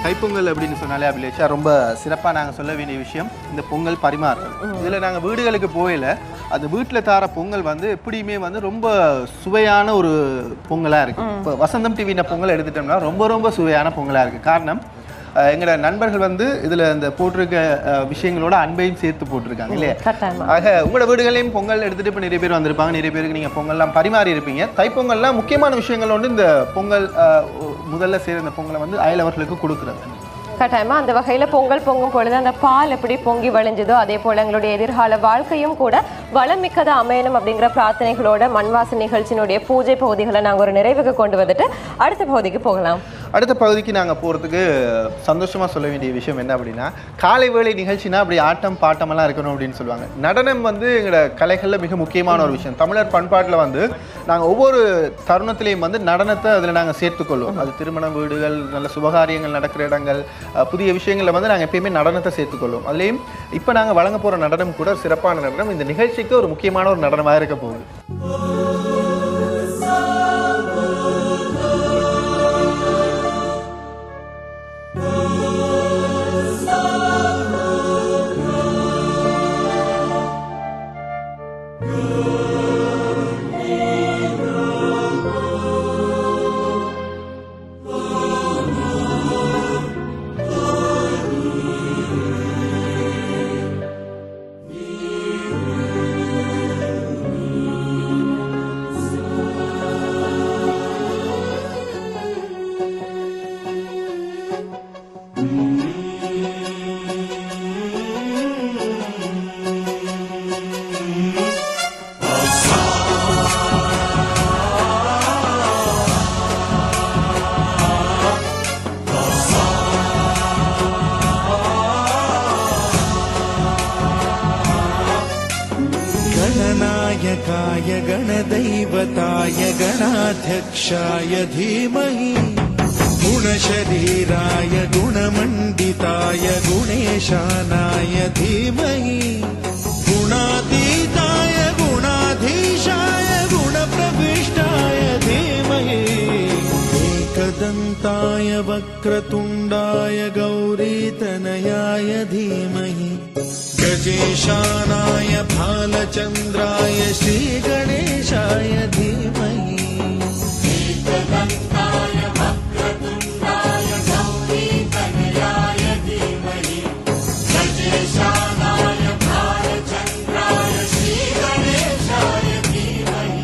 தைப்பொங்கல் அப்படின்னு சொன்னாலே அபிலேஷா ரொம்ப சிறப்பாக நாங்கள் சொல்ல வேண்டிய விஷயம் இந்த பொங்கல் பரிமாறுறது. இதில் நாங்கள் வீடுகளுக்கு போயில அந்த வீட்டில் தார பொங்கல் வந்து எப்படியுமே வந்து ரொம்ப சுவையான ஒரு பொங்கலாக இருக்குது. இப்போ வசந்தம் டிவின பொங்கல் எடுத்துட்டோம்னா ரொம்ப ரொம்ப சுவையான பொங்கலாக இருக்குது. காரணம் எங்களோட நண்பர்கள் வந்து இதில் இந்த போட்டிருக்க விஷயங்களோட அன்பையும் சேர்த்து போட்டிருக்காங்க இல்லையா? ஆக உங்களோட வீடுகளையும் பொங்கல் எடுத்துகிட்டு இப்போ நிறைய பேர் வந்திருப்பாங்க. நிறைய பேருக்கு நீங்கள் பொங்கல்லாம் பரிமாறி இருப்பீங்க. தைப்பொங்கல்லாம் முக்கியமான விஷயங்கள் வந்து இந்த பொங்கல் முதல்ல செய்கிற இந்த பொங்கலை வந்து அயலவர்களுக்கு கொடுக்குறது. கட்டாயமா அந்த வகையில் பொங்கல் பொங்கும் பொழுது அந்த பால் எப்படி பொங்கி வழிஞ்சதோ அதே போல் எங்களுடைய எதிர்கால வாழ்க்கையும் கூட வளமிக்கதாக அமையணும் அப்படிங்கிற பிரார்த்தனைகளோட மண்வாச நிகழ்ச்சியினுடைய பூஜை பகுதிகளை நாங்கள் ஒரு நிறைவுக்கு கொண்டு வந்துட்டு அடுத்த பகுதிக்கு போகலாம். அடுத்த பகுதிக்கு நாங்கள் போகிறதுக்கு சந்தோஷமாக சொல்ல வேண்டிய விஷயம் என்ன அப்படின்னா, காலை வேளை நிகழ்ச்சினா அப்படி ஆட்டம் பாட்டமெல்லாம் இருக்கணும் அப்படின்னு சொல்லுவாங்க. நடனம் வந்து எங்களோட கலைகளில் மிக முக்கியமான ஒரு விஷயம். தமிழர் பண்பாட்டில் வந்து நாங்கள் ஒவ்வொரு தருணத்திலையும் வந்து நடனத்தை அதில் நாங்கள் சேர்த்துக்கொள்வோம். அது திருமண வீடுகள், நல்ல சுபகாரியங்கள் நடக்கிற இடங்கள், புதிய விஷயங்களில் வந்து நாங்கள் எப்பயுமே நடனத்தை சேர்த்துக்கொள்வோம். அதுலேயும் இப்போ நாங்கள் வழங்க போகிற நடனம் கூட சிறப்பான நடனம். இந்த நிகழ்ச்சிக்கு ஒரு முக்கியமான ஒரு நடனமாக இருக்க போகுது. गणनायकाय गणदैवताय गणाध्यक्षाय धीमहि गुणशरीराय गुणमण्डिताय गुणेशानाय धीमहि गुणातीताय गुणाधीशाय गुणप्रविष्टाय धीमहि एकदन्ताय वक्रतुण्डाय गौरीतनयाय धीमहि गजेशानाय भालचन्द्राय श्रीगणेशाय धीमहि एकदन्ताय वक्रतुण्डाय गौरीतनयाय धीमहि गजेशानाय भालचन्द्राय श्रीगणेशाय धीमहि.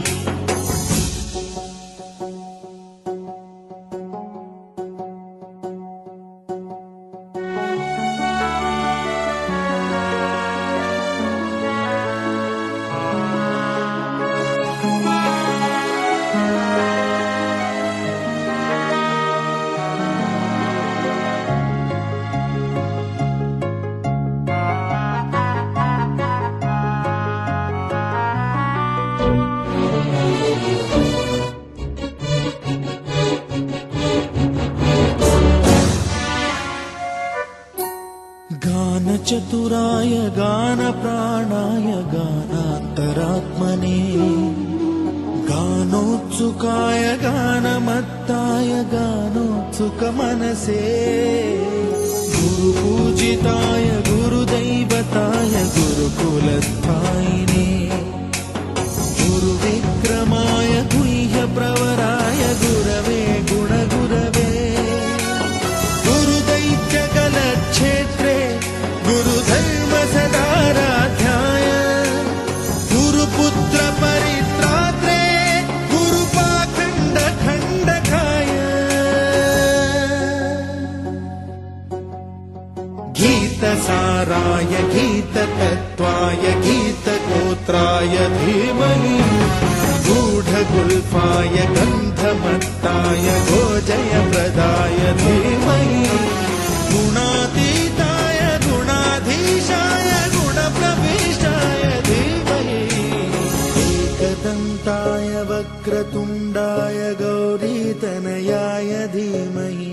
गानचतुराय गानप्राणाय गानान्तरात्मने गानोत्सुकाय गानमत्ताय गानोत्सुकमनसे गुरुपूजिताय गुरुदैवताय गुरुकुलस्थायिने गुरुविक्रमाय गुह्यप्रवराय गुरवे गुणगुरवे गुरुदैत्यकलक्षेत्रे गुरुधर्म सदाराध्याय गुरुपुत्र परित्रात्रे गुरुपाखण्ड खण्डकाय गीतसाराय गीततत्त्वाय गीतगोत्राय धीमहि गूढगुल्फाय गन्धमत्ताय गोजयप्रदाय धीमहि गुणातीताय गुणाधीशाय गुणप्रविष्टाय धीमहि एकदन्ताय वक्रतुण्डाय गौरीतनयाय धीमहि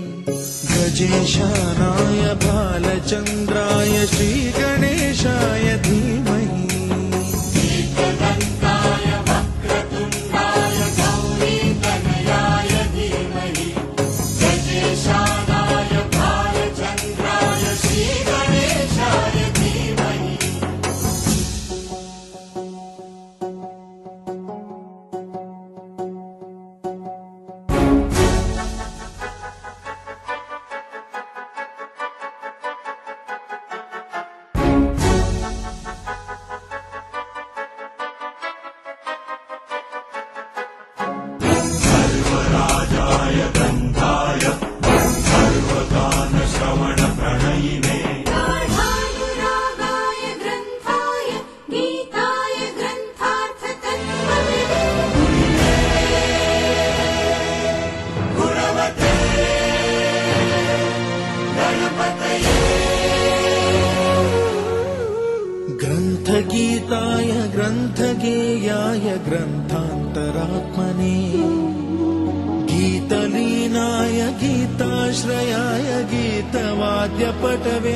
गजेशानाय भालचन्द्राय श्रीगणेशाय धीमहि एकदन्ताय वक्रतुण्डाय गौरीतनयाय धीमहि गजेशानाय भालचन्द्राय श्रीगणेशाय धीमहि. अन्तरात्मने गीतलीनाय गीताश्रयाय गीतवाद्यपटवे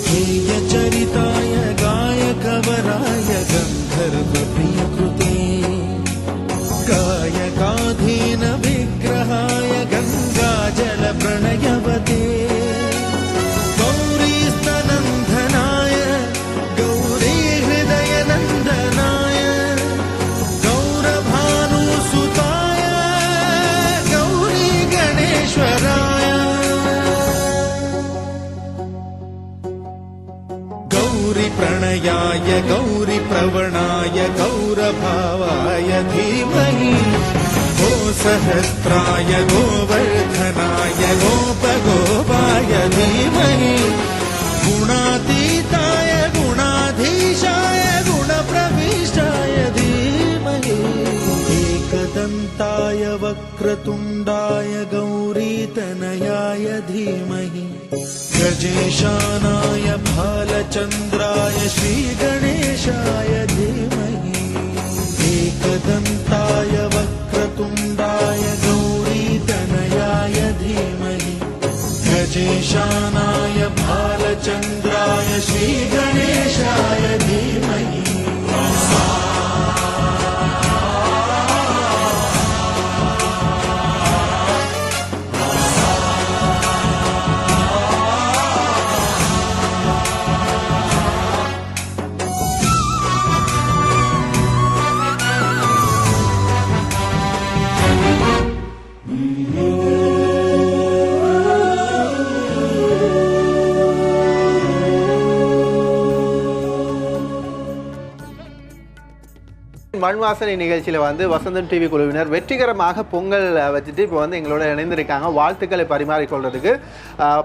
गेयचरिताय गायकवराय गन्धर्वप्रियकृते गायकाधीन विग्रहाय गङ्गाजलप्रणयवते गौरीस्तनन्दनाय गौरीहृदयनन्दनाय गौरभानुसुताय गौरीगणेश्वराय गौरीप्रणयाय गौरीप्रवणाय गौरभावाय धीमहि गोसहस्राय गोवर्धनाय गोपगोपाय धीमहि गुणातीताय गुणाधीशाय गुणप्रविष्टाय धीमहि एकदन्ताय वक्रतुण्डाय गौरीतनयाय धीमहि गजेशानाय भालचन्द्राय श्रीगणेशाय धीमहि एकदन्ताय वक्रतुण्डाय गौरीतनयाय धीमहि गजेशानाय भालचन्द्राय श्रीगणेशाय धीमहि மண் வாசனை நிகழ்ச்சியில் வந்து வசந்தம் டிவி குழுவினர் வெற்றிகரமாக பொங்கல் வச்சுட்டு இப்போ வந்து எங்களோட இணைந்திருக்காங்க வாழ்த்துக்களை பரிமாறிக்கொள்றதுக்கு.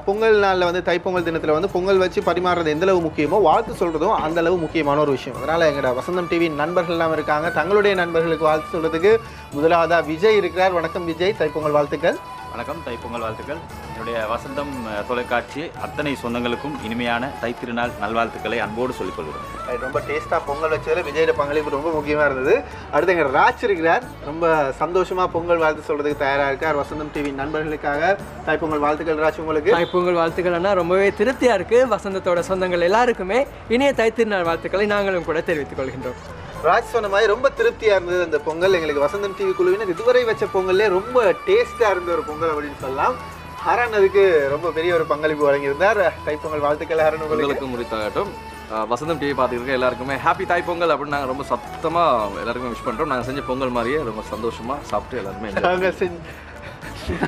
பொங்கல் நாளில் வந்து தைப்பொங்கல் தினத்தில் வந்து பொங்கல் வச்சு பரிமாறுறது எந்தளவு முக்கியமோ வாழ்த்து சொல்கிறதும் அந்தளவு முக்கியமான ஒரு விஷயம். அதனால் எங்களோட வசந்தம் டிவி நண்பர்கள்லாம் இருக்காங்க. தங்களுடைய நண்பர்களுக்கு வாழ்த்து சொல்கிறதுக்கு முதலாவதாக விஜய் இருக்கிறார். வணக்கம் விஜய், தைப்பொங்கல் வாழ்த்துக்கள். வணக்கம், தைப்பொங்கல் வாழ்த்துக்கள். என்னுடைய வசந்தம் தொலைக்காட்சி அத்தனை சொந்தங்களுக்கும் இனிமையான தைத்திருநாள் நல்வாழ்த்துக்களை அன்போடு சொல்லிக் கொள்கிறோம். ரொம்ப டேஸ்ட்டாக பொங்கல் வச்சதில் விஜயோட பங்களிப்பு ரொம்ப முக்கியமாக இருந்தது. அடுத்து எங்கள் ராஜ் இருக்கிறார். ரொம்ப சந்தோஷமாக பொங்கல் வாழ்த்து சொல்கிறதுக்கு தயாராக இருக்கார். வசந்தம் டிவி நண்பர்களுக்காக தைப்பொங்கல் வாழ்த்துக்கள். ராஜ், உங்களுக்கு தைப்பொங்கல் வாழ்த்துக்கள்னா ரொம்பவே திருப்தியாக இருக்குது. வசந்தத்தோட சொந்தங்கள் எல்லாருக்குமே இனிய தைத்திருநாள் வாழ்த்துக்களை நாங்களும் கூட தெரிவித்துக் கொள்கின்றோம். ராஜ் சொன்ன மாதிரி ரொம்ப திருப்தியாக இருந்தது அந்த பொங்கல். எங்களுக்கு வசந்தம் டிவி குழுவினர் இதுவரை வச்ச பொங்கல்லே ரொம்ப டேஸ்ட்டாக இருந்த ஒரு பொங்கல் அப்படின்னு சொல்லலாம். ஹரன் அதுக்கு ரொம்ப பெரிய ஒரு பங்களிப்பு வழங்கியிருந்தார். தைப்பொங்கல் வாழ்த்துக்கள் ஹரன். உங்களுக்கு முடித்தாகட்டும். வசந்தம் டிவி பார்த்துருக்க எல்லாருக்குமே ஹாப்பி தைப்பொங்கல் அப்படின்னு நாங்கள் ரொம்ப சத்தமாக எல்லாருக்குமே விஷ் பண்ணுறோம். நாங்கள் செஞ்ச பொங்கல் மாதிரியே ரொம்ப சந்தோஷமாக சாப்பிட்டு எல்லாருமே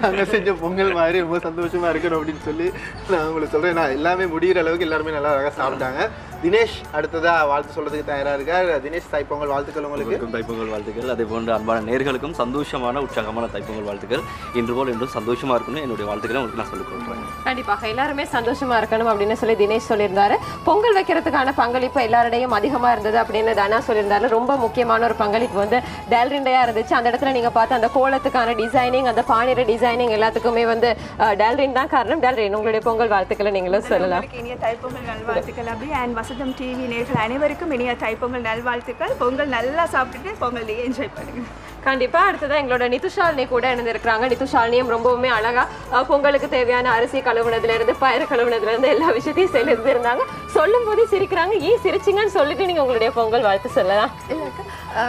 நாங்கள் செஞ்ச பொங்கல் மாதிரி ரொம்ப சந்தோஷமாக இருக்கணும் அப்படின்னு சொல்லி நான் உங்களுக்கு சொல்கிறேன். நான் எல்லாமே முடிகிற அளவுக்கு எல்லாருமே நல்லா அழகாக சாப்பிட்டாங்க. தினேஷ் அடுத்ததாக வாழ்த்து சொல்கிறதுக்கு தயாராக இருக்கார். தினேஷ், தைப்பொங்கல் வாழ்த்துக்கள் உங்களுக்கு. தைப்பொங்கல் வாழ்த்துக்கள். அதே போன்று அன்பான நேர்களுக்கும் சந்தோஷமான உற்சாகமான தைப்பொங்கல் வாழ்த்துக்கள். இன்று போல் என்றும் சந்தோஷமாக இருக்கணும் என்னுடைய வாழ்த்துக்களை உங்களுக்கு நான் சொல்லிக் கொடுக்குறேன். கண்டிப்பாக எல்லாருமே சந்தோஷமா இருக்கணும் அப்படின்னு சொல்லி தினேஷ் சொல்லியிருந்தாரு. பொங்கல் வைக்கிறதுக்கான பங்களிப்பு எல்லாருடையும் அதிகமாக இருந்தது அப்படின்னு தனா சொல்லியிருந்தாரு. ரொம்ப முக்கியமான ஒரு பங்களிப்பு வந்து டேல்ரிண்டையா இருந்துச்சு. அந்த இடத்துல நீங்க பார்த்து அந்த கோலத்துக்கான டிசைனிங், அந்த பானிர டிசைனிங் எல்லாத்துக்குமே வந்து டேல்ரின் தான் காரணம். டேல்ரின், உங்களுடைய பொங்கல் வாழ்த்துக்களை நீங்களும் சொல்லலாம். இனிய தைப்பொங்கல் நல்வாழ்த்துக்கள் அப்படி. அண்ட் வசந்தம் டிவி நேயர்கள் அனைவருக்கும் இனிய தைப்பொங்கல் நல்வாழ்த்துக்கள். பொங்கல் நல்லா சாப்பிட்டுட்டு பொங்கல் என்ஜாய் பண்ணுங்க. கண்டிப்பா. அடுத்ததான் எங்களோட நிதுஷாலினி கூட இணைந்திருக்கிறாங்க. நிதுஷாலினியும் ரொம்பவுமே அழகா பொங்கலுக்கு தேவையான அரிசி கழுவுனதுல இருந்து பயிறு கழுவுனதுல இருந்து எல்லா விஷயத்தையும் செலுத்திருந்தாங்க. சொல்லும் போதே சிரிக்கிறாங்க. ஏன் சிரிச்சிங்கன்னு சொல்லிட்டு நீங்க உங்களுடைய பொங்கல் வாழ்த்து சொல்லலாம்.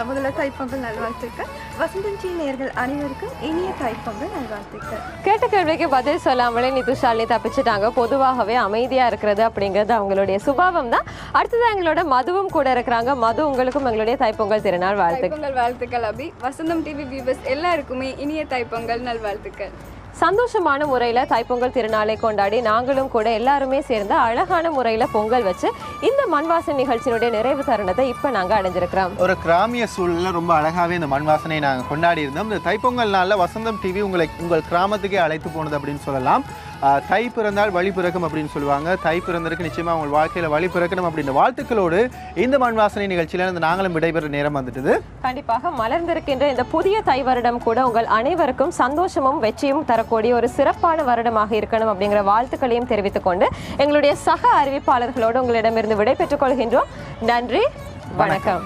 முதல்ல தைப்பொங்கல் நல்வாழ்த்துக்கள். வசந்தம் டிவி நேயர்கள் அனைவருக்கும் இனிய தைப்பொங்கல் நல்வாழ்த்துக்கள். கேட்ட கேள்விக்கு பதில் சொல்லாமலே நிதுஷாலினி தப்பிச்சுட்டாங்க. பொதுவாகவே அமைதியா இருக்கிறது அப்படிங்கிறது அவங்களுடைய சுபாவம் தான். அடுத்ததான் எங்களோட மதுவும் கூட இருக்கிறாங்க. மது, உங்களுக்கும் எங்களுடைய தைப்பொங்கல் திருநாள் வாழ்த்துக்கள். வாழ்த்துக்கள் அபி. வசந்தம் டிவி வியூவர்ஸ் எல்லாருக்குமே இனிய தைப்பொங்கல் நல்வாழ்த்துக்கள். சந்தோஷமான முறையில் தைப்பொங்கல் திருநாளை கொண்டாடி நாங்களும் கூட எல்லாருமே சேர்ந்து அழகான முறையில் பொங்கல் வச்சு இந்த மண்வாசனை நிகழ்ச்சியினுடைய நிறைவு தருணத்தை இப்போ நாங்கள் அடைஞ்சிருக்கிறோம். ஒரு கிராமிய சூழலில் ரொம்ப அழகாகவே இந்த மண்வாசனை நாங்கள் கொண்டாடி இருந்தோம். இந்த தைப்பொங்கல் நாளில் வசந்தம் டிவி உங்கள் கிராமத்துக்கே அழைத்து போனது அப்படின்னு சொல்லலாம். தை பிறந்தால் வழி பிறக்கும் அப்படின்னு சொல்லுவாங்க. தை பிறந்தருக்கு நிச்சயமாக உங்கள் வாழ்க்கையில் வழி பிறக்கணும் அப்படின்ற வாழ்த்துக்களோடு இந்த மண்வாசனை நிகழ்ச்சியில் நாங்களும் விடைபெற நேரம் வந்துட்டது. கண்டிப்பாக மலர்ந்திருக்கின்ற இந்த புதிய தை வருடம் கூட உங்கள் அனைவருக்கும் சந்தோஷமும் வெற்றியும் தரக்கூடிய ஒரு சிறப்பான வருடமாக இருக்கணும் அப்படிங்கிற வாழ்த்துக்களையும் தெரிவித்துக் கொண்டு எங்களுடைய சக அறிவிப்பாளர்களோடு உங்களிடமிருந்து விடை பெற்றுக் கொள்கின்றோம். நன்றி, வணக்கம்.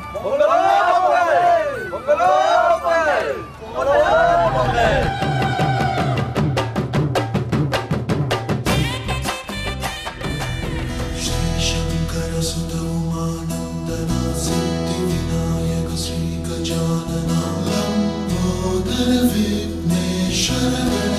गजाननं लम्बोदरविघ्नेश्वरम्